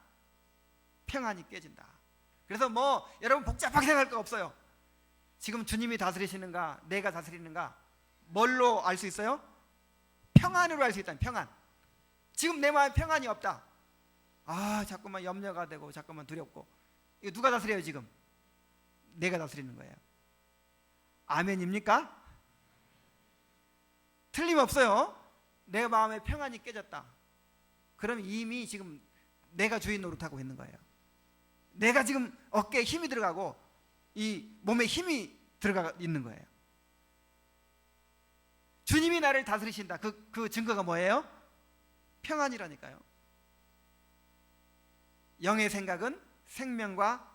평안이 깨진다. 그래서 뭐 여러분 복잡하게 생각할 거 없어요. 지금 주님이 다스리시는가 내가 다스리는가 뭘로 알 수 있어요? 평안으로 알 수 있다는, 평안. 지금 내 마음에 평안이 없다. 자꾸만 염려가 되고 자꾸만 두렵고. 이거 누가 다스려요? 지금 내가 다스리는 거예요. 아멘입니까? 틀림없어요. 내 마음에 평안이 깨졌다. 그럼 이미 지금 내가 주인 노릇하고 있는 거예요. 내가 지금 어깨에 힘이 들어가고 이 몸에 힘이 들어가 있는 거예요. 주님이 나를 다스리신다. 그 증거가 뭐예요? 평안이라니까요. 영의 생각은 생명과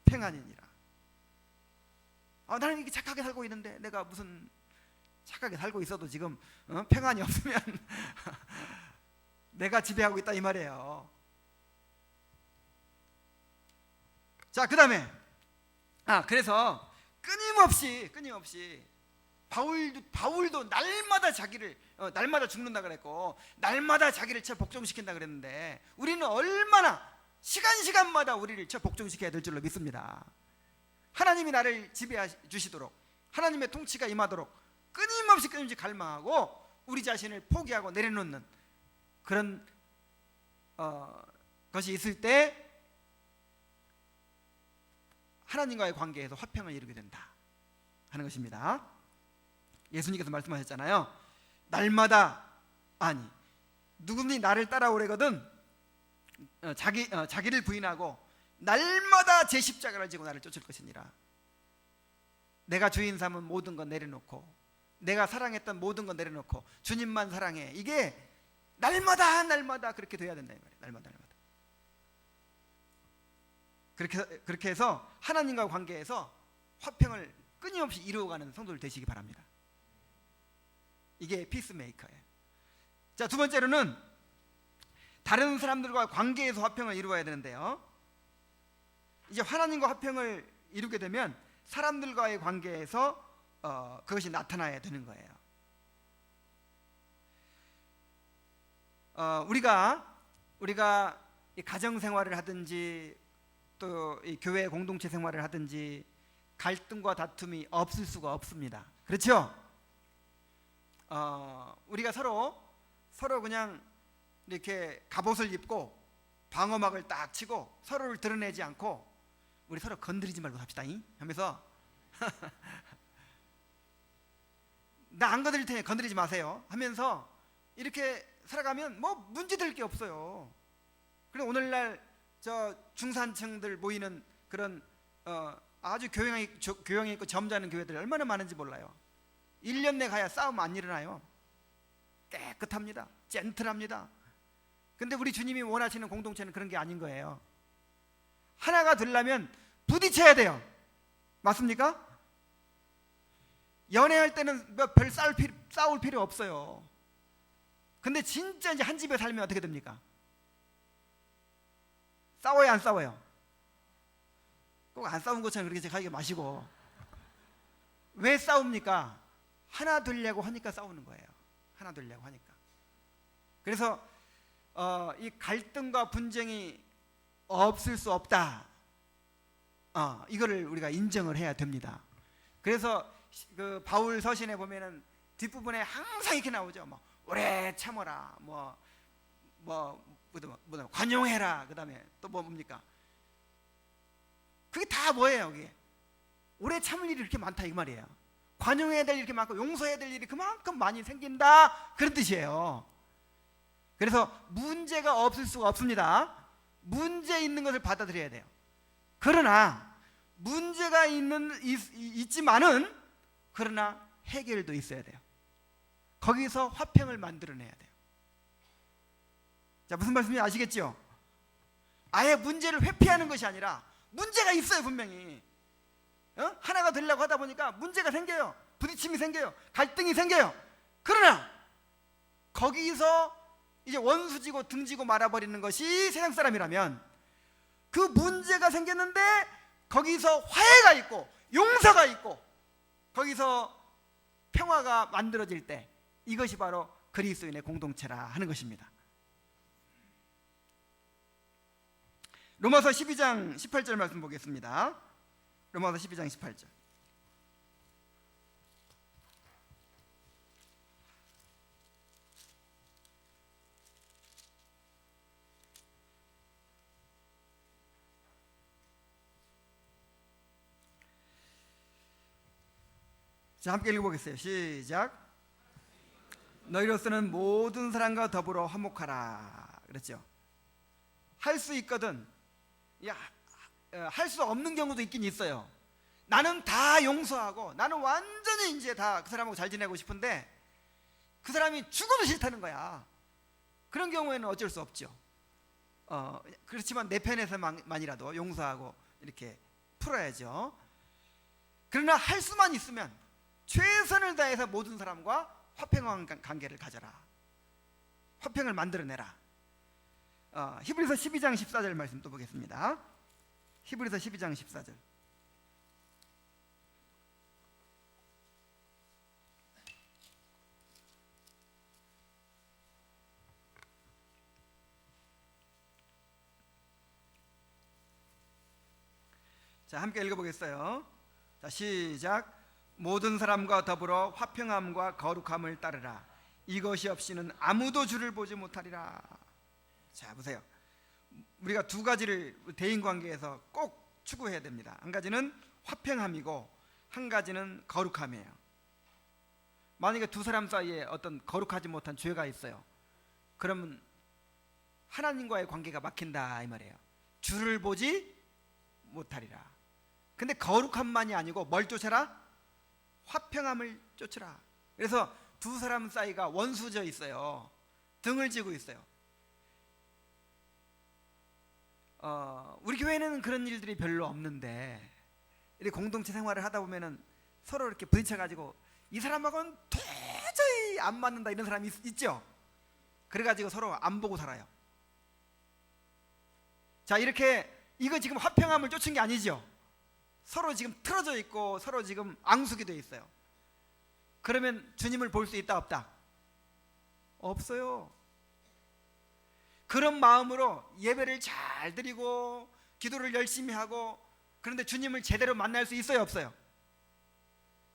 평안이니라. 나는 이렇게 착하게 살고 있는데, 내가 무슨 착하게 살고 있어도 지금 평안이 없으면 내가 지배하고 있다 이 말이에요. 자, 그 다음에 그래서 끊임없이 바울도 날마다 자기를 날마다 죽는다 그랬고 날마다 자기를 채 복종시킨다 그랬는데, 우리는 얼마나 시간마다 우리를 채 복종시켜야 될 줄로 믿습니다. 하나님이 나를 지배해 주시도록, 하나님의 통치가 임하도록 끊임없이 갈망하고 우리 자신을 포기하고 내려놓는 그런 것이 있을 때 하나님과의 관계에서 화평을 이루게 된다 하는 것입니다. 예수님께서 말씀하셨잖아요. 날마다, 아니 누구든지 나를 따라오려거든 자기를 부인하고 날마다 제 십자가를 지고 나를 쫓을 것이니라. 내가 주인 삼은 모든 건 내려놓고, 내가 사랑했던 모든 건 내려놓고 주님만 사랑해. 이게 날마다 그렇게 돼야 된다 이 말이에요. 날마다 그렇게 해서 하나님과 관계에서 화평을 끊임없이 이루어가는 성도들 되시기 바랍니다. 이게 피스메이커예요. 자, 두 번째로는 다른 사람들과 관계에서 화평을 이루어야 되는데요, 이제 하나님과 화평을 이루게 되면 사람들과의 관계에서 그것이 나타나야 되는 거예요. 우리가 이 가정 생활을 하든지 또 이 교회 공동체 생활을 하든지 갈등과 다툼이 없을 수가 없습니다. 그렇죠? 우리가 서로 그냥 이렇게 갑옷을 입고 방어막을 딱 치고 서로를 드러내지 않고 우리 서로 건드리지 말고 삽시다 하면서 나 안 건드릴 테니 건드리지 마세요 하면서 이렇게 살아가면 뭐 문제될 게 없어요. 그리고 오늘날 저 중산층들 모이는 그런 아주 교양이 있고 점잖은 교회들 얼마나 많은지 몰라요. 1년 내 가야 싸움 안 일어나요. 깨끗합니다. 젠틀합니다. 근데 우리 주님이 원하시는 공동체는 그런 게 아닌 거예요. 하나가 되려면 부딪혀야 돼요. 맞습니까? 연애할 때는 별 싸울 필요 없어요. 근데 진짜 이제 한 집에 살면 어떻게 됩니까? 싸워요, 안 싸워요? 꼭 안 싸운 것처럼 그렇게 가게 마시고. 왜 싸웁니까? 하나 되려고 하니까 싸우는 거예요. 하나 되려고 하니까. 그래서 이 갈등과 분쟁이 없을 수 없다. 이거를 우리가 인정을 해야 됩니다. 그래서 그 바울 서신에 보면은 뒷부분에 항상 이렇게 나오죠. 뭐 오래 참어라, 관용해라. 그다음에 또 뭡니까? 그게 다 뭐예요? 그게 오래 참을 일이 이렇게 많다 이 말이에요. 관용해야 될 일이 이렇게 많고 용서해야 될 일이 그만큼 많이 생긴다 그런 뜻이에요. 그래서 문제가 없을 수가 없습니다. 문제 있는 것을 받아들여야 돼요. 그러나 문제가 있지만은 그러나 해결도 있어야 돼요. 거기서 화평을 만들어내야 돼요. 자, 무슨 말씀인지 아시겠죠? 아예 문제를 회피하는 것이 아니라 문제가 있어요. 분명히 하나가 되려고 하다 보니까 문제가 생겨요. 부딪힘이 생겨요. 갈등이 생겨요. 그러나 거기서 이제 원수지고 등지고 말아버리는 것이 세상 사람이라면 그 문제가 생겼는데 거기서 화해가 있고 용서가 있고 거기서 평화가 만들어질 때 이것이 바로 그리스도인의 공동체라 하는 것입니다. 로마서 12장 18절 말씀 보겠습니다. 로마서 12장 18절. 자, 함께 읽어보겠어요. 시작. 너희로서는 모든 사람과 더불어 화목하라 그랬죠. 할 수 있거든. 할 수 없는 경우도 있긴 있어요. 나는 다 용서하고 나는 완전히 이제 다 그 사람하고 잘 지내고 싶은데 그 사람이 죽어도 싫다는 거야. 그런 경우에는 어쩔 수 없죠. 그렇지만 내 편에서만이라도 용서하고 이렇게 풀어야죠. 그러나 할 수만 있으면 최선을 다해서 모든 사람과 화평한 관계를 가져라. 화평을 만들어내라. 히브리서 12장 14절 말씀 또 보겠습니다. 히브리서 12장 14절. 자, 함께 읽어보겠어요. 자, 시작. 모든 사람과 더불어 화평함과 거룩함을 따르라. 이것이 없이는 아무도 주를 보지 못하리라. 자, 보세요. 우리가 두 가지를 대인관계에서 꼭 추구해야 됩니다. 한 가지는 화평함이고 한 가지는 거룩함이에요. 만약에 두 사람 사이에 어떤 거룩하지 못한 죄가 있어요. 그러면 하나님과의 관계가 막힌다 이 말이에요. 주를 보지 못하리라. 근데 거룩함만이 아니고 뭘 쫓아라? 화평함을 쫓으라. 그래서 두 사람 사이가 원수져 있어요. 등을 지고 있어요. 우리 교회는 그런 일들이 별로 없는데 이렇게 공동체 생활을 하다 보면은 서로 이렇게 부딪혀가지고 이 사람하고는 도저히 안 맞는다 이런 사람이 있죠. 그래가지고 서로 안 보고 살아요. 자, 이렇게 이거 지금 화평함을 쫓은 게 아니죠. 서로 지금 틀어져 있고 서로 지금 앙숙이 돼 있어요. 그러면 주님을 볼 수 있다 없다? 없어요. 그런 마음으로 예배를 잘 드리고 기도를 열심히 하고 그런데 주님을 제대로 만날 수 있어요 없어요?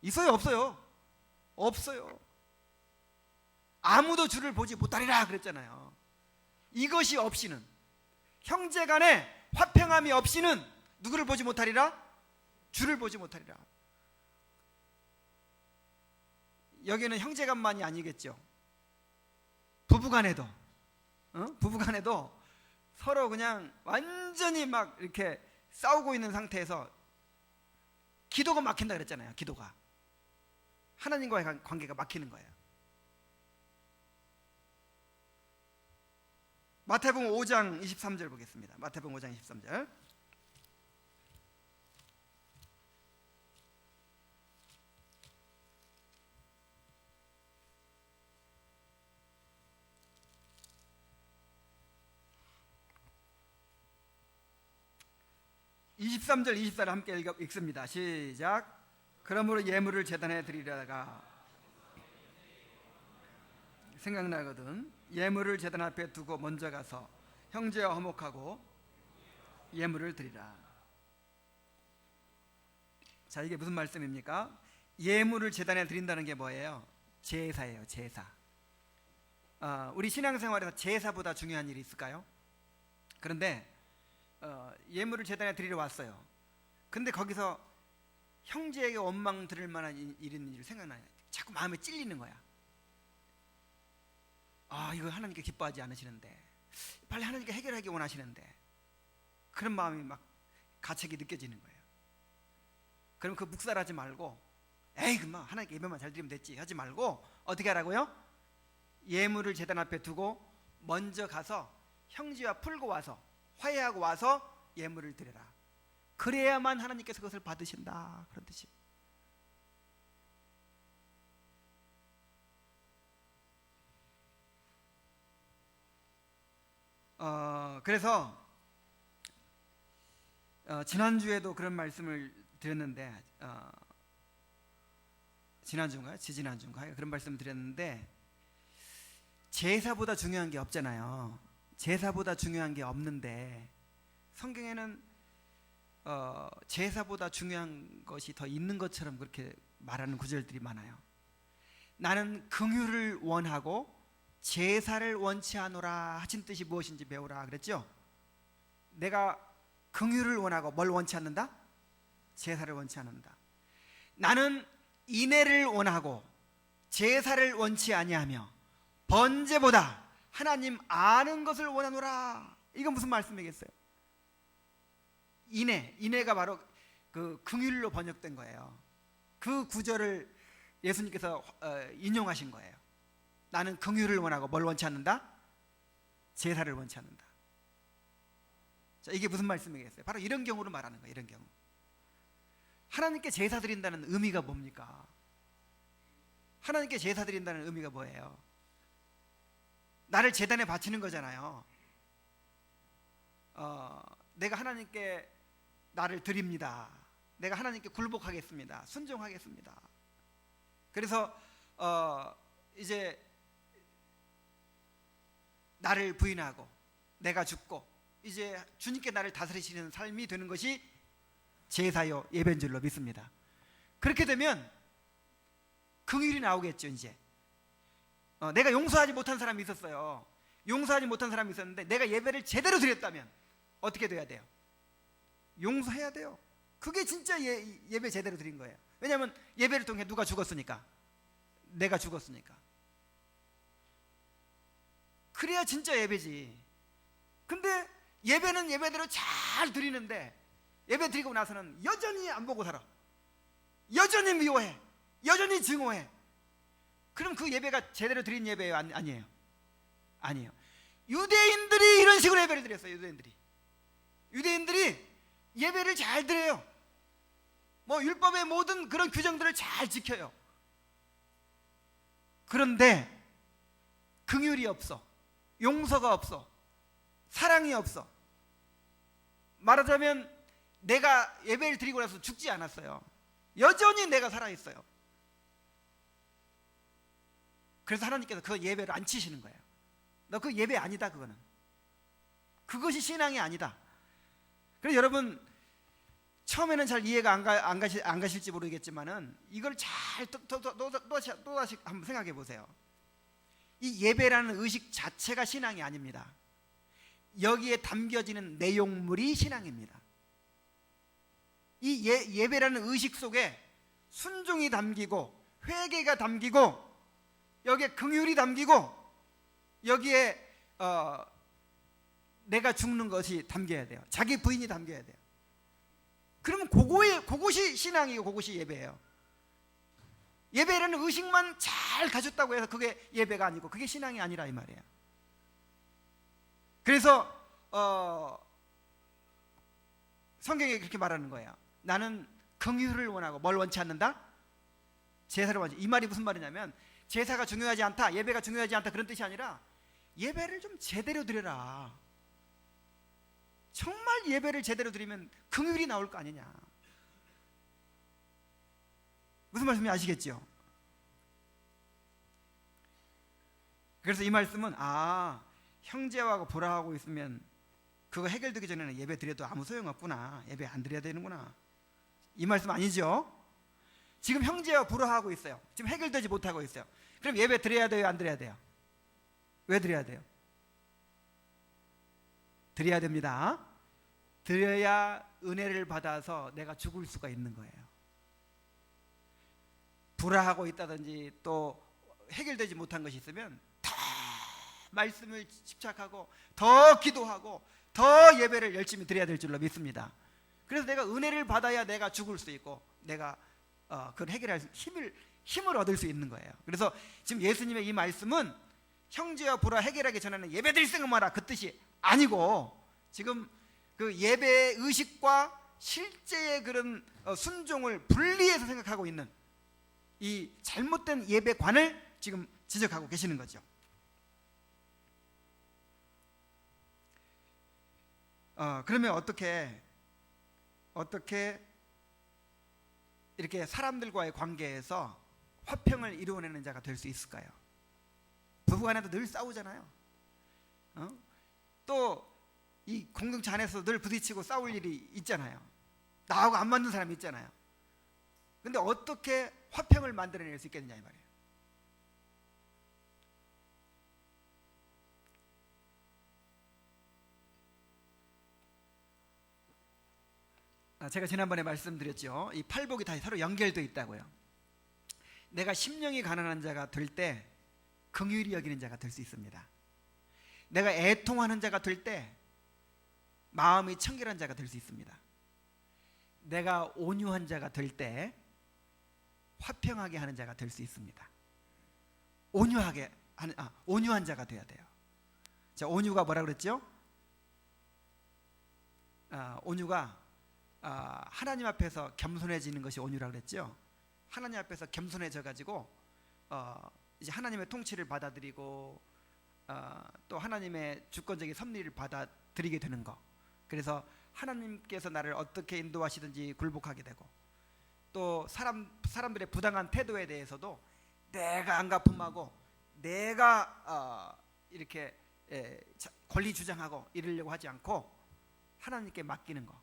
있어요 없어요? 없어요. 아무도 주를 보지 못하리라 그랬잖아요. 이것이 없이는, 형제간에 화평함이 없이는 누구를 보지 못하리라? 주를 보지 못하리라. 여기는 형제간만이 아니겠죠. 부부간에도 부부간에도 서로 그냥 완전히 막 이렇게 싸우고 있는 상태에서 기도가 막힌다 그랬잖아요. 기도가 하나님과의 관계가 막히는 거예요. 마태복음 5장 23절 보겠습니다. 마태복음 5장 23절. (23절) 24절 함께 읽습니다. 시작. 그러므로 예물을 제단에 드리다가 생각나거든 예물을 제단 앞에 두고 먼저 가서 형제와 화목하고 예물을 드리라. 자, 이게 무슨 말씀입니까? 예물을 제단에 드린다는 게 뭐예요? 제사예요. 제사. 우리 신앙생활에서 제사보다 중요한 일이 있을까요? 그런데 예물을 제단에 드리러 왔어요. 근데 거기서 형제에게 원망 들을 만한 일인 일 생각나요. 자꾸 마음에 찔리는 거야. 이거 하나님께 기뻐하지 않으시는데, 빨리 하나님께 해결하기 원하시는데, 그런 마음이 막 가책이 느껴지는 거예요. 그럼 그 묵살하지 말고, 에이 그만 하나님께 예배만 잘 드리면 됐지 하지 말고 어떻게 하라고요? 예물을 제단 앞에 두고 먼저 가서 형제와 풀고 와서, 화해하고 와서 예물을 드려라. 그래야만 하나님께서 그것을 받으신다, 그런 뜻이. 그래서 지난주에도 그런 말씀을 드렸는데, 지난주인가요? 지지난주인가요? 그런 말씀을 드렸는데, 제사보다 중요한 게 없잖아요. 제사보다 중요한 게 없는데 성경에는 제사보다 중요한 것이 더 있는 것처럼 그렇게 말하는 구절들이 많아요. 나는 긍휼을 원하고 제사를 원치 않노라 하신 뜻이 무엇인지 배우라 그랬죠. 내가 긍휼을 원하고 뭘 원치 않는다? 제사를 원치 않는다. 나는 인애를 원하고 제사를 원치 아니하며 번제보다 하나님 아는 것을 원하노라. 이건 무슨 말씀이겠어요? 인애가 바로 그 긍휼로 번역된 거예요. 그 구절을 예수님께서 인용하신 거예요. 나는 긍휼을 원하고 뭘 원치 않는다? 제사를 원치 않는다. 자, 이게 무슨 말씀이겠어요? 바로 이런 경우로 말하는 거예요. 이런 경우. 하나님께 제사 드린다는 의미가 뭡니까? 하나님께 제사 드린다는 의미가 뭐예요? 나를 제단에 바치는 거잖아요. 내가 하나님께 나를 드립니다. 내가 하나님께 굴복하겠습니다. 순종하겠습니다. 그래서 이제 나를 부인하고 내가 죽고 이제 주님께 나를 다스리시는 삶이 되는 것이 제사요 예배인 줄로 믿습니다. 그렇게 되면 긍휼이 나오겠죠. 이제 내가 용서하지 못한 사람이 있었어요. 용서하지 못한 사람이 있었는데 내가 예배를 제대로 드렸다면 어떻게 돼야 돼요? 용서해야 돼요. 그게 진짜 예배 제대로 드린 거예요. 왜냐하면 예배를 통해 누가 죽었으니까, 내가 죽었으니까. 그래야 진짜 예배지. 근데 예배는 예배대로 잘 드리는데 예배 드리고 나서는 여전히 안 보고 살아. 여전히 미워해. 여전히 증오해. 그럼 그 예배가 제대로 드린 예배예요? 아니에요? 아니에요. 유대인들이 이런 식으로 예배를 드렸어요. 유대인들이 예배를 잘 드려요. 뭐 율법의 모든 그런 규정들을 잘 지켜요. 그런데 긍휼이 없어. 용서가 없어. 사랑이 없어. 말하자면 내가 예배를 드리고 나서 죽지 않았어요. 여전히 내가 살아있어요. 그래서 하나님께서 그 예배를 안 치시는 거예요. 너 그 예배 아니다. 그거는 그것이 신앙이 아니다. 그래서 여러분 처음에는 잘 이해가 안 가실지 모르겠지만은 이걸 잘 또 다시 한번 생각해 보세요. 이 예배라는 의식 자체가 신앙이 아닙니다. 여기에 담겨지는 내용물이 신앙입니다. 이 예배라는 의식 속에 순종이 담기고 회개가 담기고 여기에 긍휼이 담기고 여기에 내가 죽는 것이 담겨야 돼요. 자기 부인이 담겨야 돼요. 그러면 그것이 신앙이고 그것이 예배예요. 예배라는 의식만 잘 가졌다고 해서 그게 예배가 아니고 그게 신앙이 아니라 이 말이에요. 그래서 성경에 그렇게 말하는 거예요. 나는 긍휼을 원하고 뭘 원치 않는다? 제사를 원하지. 이 말이 무슨 말이냐면 제사가 중요하지 않다, 예배가 중요하지 않다 그런 뜻이 아니라 예배를 좀 제대로 드려라. 정말 예배를 제대로 드리면 긍휼이 나올 거 아니냐. 무슨 말씀인지 아시겠죠? 그래서 이 말씀은 형제하고 불화하고 있으면 그거 해결되기 전에는 예배 드려도 아무 소용없구나, 예배 안 드려야 되는구나, 이 말씀 아니죠? 지금 형제와 불화하고 있어요. 지금 해결되지 못하고 있어요. 그럼 예배 드려야 돼요, 안 드려야 돼요? 왜 드려야 돼요? 드려야 됩니다. 드려야 은혜를 받아서 내가 죽을 수가 있는 거예요. 불화하고 있다든지 또 해결되지 못한 것이 있으면 더 말씀을 집착하고 더 기도하고 더 예배를 열심히 드려야 될 줄로 믿습니다. 그래서 내가 은혜를 받아야 내가 죽을 수 있고 내가 그걸 해결할 힘을 얻을 수 있는 거예요. 그래서 지금 예수님의 이 말씀은 형제와 불화 해결하기 전에는 예배 드릴 생각만 하라 그 뜻이 아니고, 지금 그 예배 의식과 실제의 그런 순종을 분리해서 생각하고 있는 이 잘못된 예배관을 지금 지적하고 계시는 거죠. 그러면 어떻게 이렇게 사람들과의 관계에서 화평을 이루어내는 자가 될 수 있을까요? 부부간에도 늘 싸우잖아요. 또 이 공동체 안에서 늘 부딪히고 싸울 일이 있잖아요. 나하고 안 맞는 사람이 있잖아요. 근데 어떻게 화평을 만들어낼 수 있겠느냐 이 말이에요. 제가 지난번에 말씀드렸죠. 이 팔복이 다 서로 연결되어 있다고요. 내가 심령이 가난한 자가 될 때 긍휼히 여기는 자가 될 수 있습니다. 내가 애통하는 자가 될 때 마음이 청결한 자가 될 수 있습니다. 내가 온유한 자가 될 때 화평하게 하는 자가 될 수 있습니다. 온유한 자가 돼야 돼요. 자, 온유가 뭐라 그랬죠? 온유가 하나님 앞에서 겸손해지는 것이 온유라 그랬죠. 하나님 앞에서 겸손해져 가지고 이제 하나님의 통치를 받아들이고 또 하나님의 주권적인 섭리를 받아들이게 되는 거. 그래서 하나님께서 나를 어떻게 인도하시든지 굴복하게 되고, 또 사람들의 부당한 태도에 대해서도 내가 안 갚음하고 내가 이렇게 권리 주장하고 이러려고 하지 않고 하나님께 맡기는 거.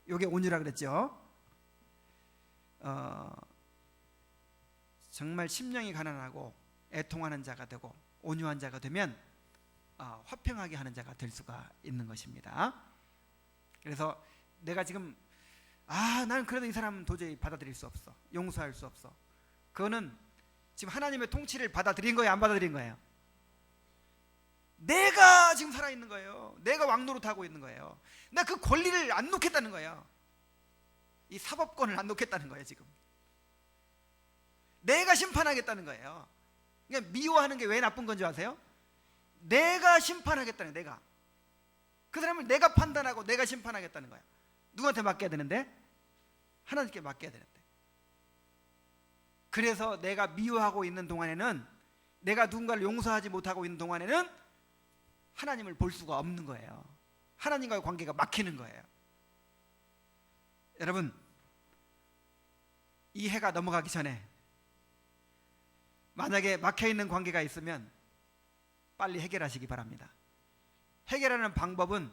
이게 온유라 그랬죠. 정말 심령이 가난하고 애통하는 자가 되고 온유한 자가 되면 화평하게 하는 자가 될 수가 있는 것입니다. 그래서 내가 지금 나는 그래도 이 사람은 도저히 받아들일 수 없어, 용서할 수 없어, 그거는 지금 하나님의 통치를 받아들인 거예요, 안 받아들인 거예요? 내가 지금 살아있는 거예요. 내가 왕노릇하고 있는 거예요. 나 그 권리를 안 놓겠다는 거예요. 이 사법권을 안 놓겠다는 거예요. 지금 내가 심판하겠다는 거예요. 그러니까 미워하는 게 왜 나쁜 건지 아세요? 내가 심판하겠다는 거예요. 내가 그 사람을 내가 판단하고 내가 심판하겠다는 거야. 누구한테 맡겨야 되는데? 하나님께 맡겨야 되는데. 그래서 내가 미워하고 있는 동안에는, 내가 누군가를 용서하지 못하고 있는 동안에는 하나님을 볼 수가 없는 거예요. 하나님과의 관계가 막히는 거예요. 여러분, 이 해가 넘어가기 전에 만약에 막혀있는 관계가 있으면 빨리 해결하시기 바랍니다. 해결하는 방법은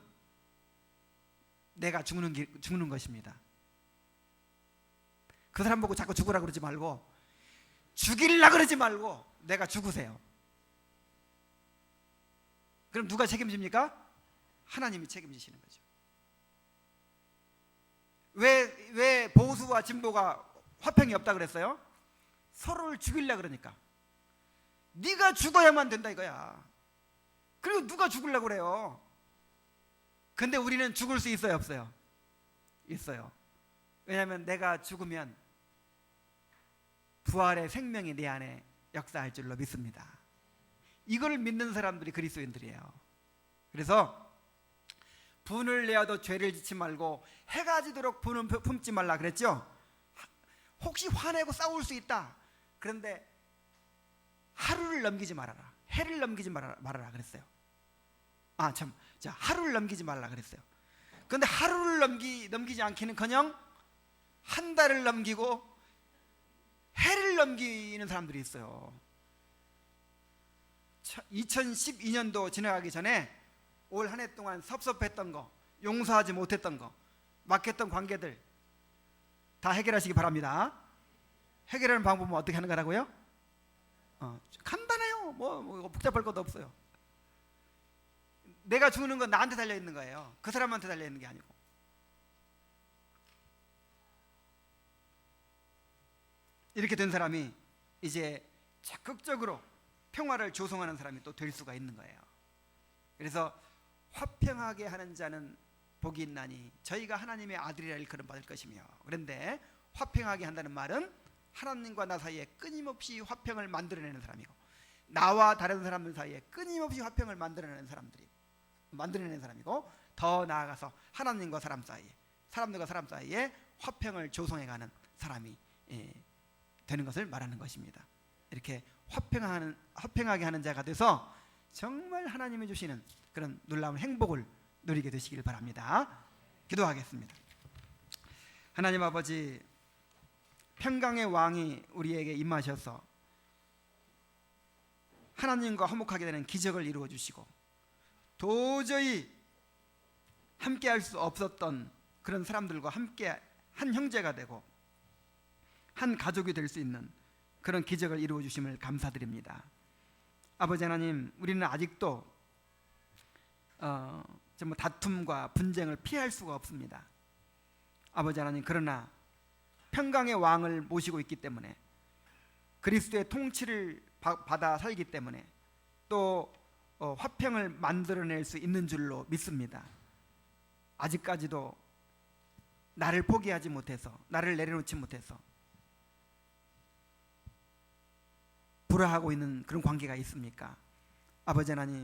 내가 죽는 것입니다. 그 사람 보고 자꾸 죽으라 그러지 말고, 죽이려고 그러지 말고 내가 죽으세요. 그럼 누가 책임집니까? 하나님이 책임지시는 거죠. 왜 보수와 진보가 화평이 없다 그랬어요? 서로를 죽이려 그러니까. 네가 죽어야만 된다 이거야. 그리고 누가 죽으려고 그래요? 근데 우리는 죽을 수 있어요, 없어요? 있어요. 왜냐하면 내가 죽으면 부활의 생명이 내 안에 역사할 줄로 믿습니다. 이걸 믿는 사람들이 그리스도인들이에요. 그래서 분을 내어도 죄를 짓지 말고 해가 지도록 분은 품지 말라 그랬죠. 혹시 화내고 싸울 수 있다. 그런데 하루를 넘기지 말아라. 해를 넘기지 말아라 그랬어요. 하루를 넘기지 말라 그랬어요. 그런데 하루를 넘기지 않기는커녕 한 달을 넘기고 해를 넘기는 사람들이 있어요. 2012년도 지나가기 전에 올 한 해 동안 섭섭했던 거, 용서하지 못했던 거, 막혔던 관계들 다 해결하시기 바랍니다. 해결하는 방법은 어떻게 하는 거라고요? 간단해요. 뭐 복잡할 것도 없어요. 내가 죽는 건 나한테 달려있는 거예요. 그 사람한테 달려있는 게 아니고. 이렇게 된 사람이 이제 적극적으로 평화를 조성하는 사람이 또 될 수가 있는 거예요. 그래서 화평하게 하는 자는 복이 있나니 저희가 하나님의 아들이라 일컬음 받을 것이며. 그런데 화평하게 한다는 말은 하나님과 나 사이에 끊임없이 화평을 만들어내는 사람이고, 나와 다른 사람들 사이에 끊임없이 화평을 만들어내는 사람이고, 더 나아가서 하나님과 사람 사이에, 사람들과 사람 사이에 화평을 조성해가는 사람이 되는 것을 말하는 것입니다. 이렇게 화평하게 하는 자가 돼서 정말 하나님이 주시는 그런 놀라운 행복을 누리게 되시길 바랍니다. 기도하겠습니다. 하나님 아버지, 평강의 왕이 우리에게 임하셔서 하나님과 화목하게 되는 기적을 이루어 주시고, 도저히 함께 할 수 없었던 그런 사람들과 함께 한 형제가 되고 한 가족이 될 수 있는 그런 기적을 이루어 주심을 감사드립니다. 아버지 하나님, 우리는 아직도 정말 다툼과 분쟁을 피할 수가 없습니다. 아버지 하나님, 그러나 평강의 왕을 모시고 있기 때문에, 그리스도의 통치를 받아 살기 때문에 또 화평을 만들어낼 수 있는 줄로 믿습니다. 아직까지도 나를 포기하지 못해서, 나를 내려놓지 못해서 불화하고 있는 그런 관계가 있습니까? 아버지 하나님,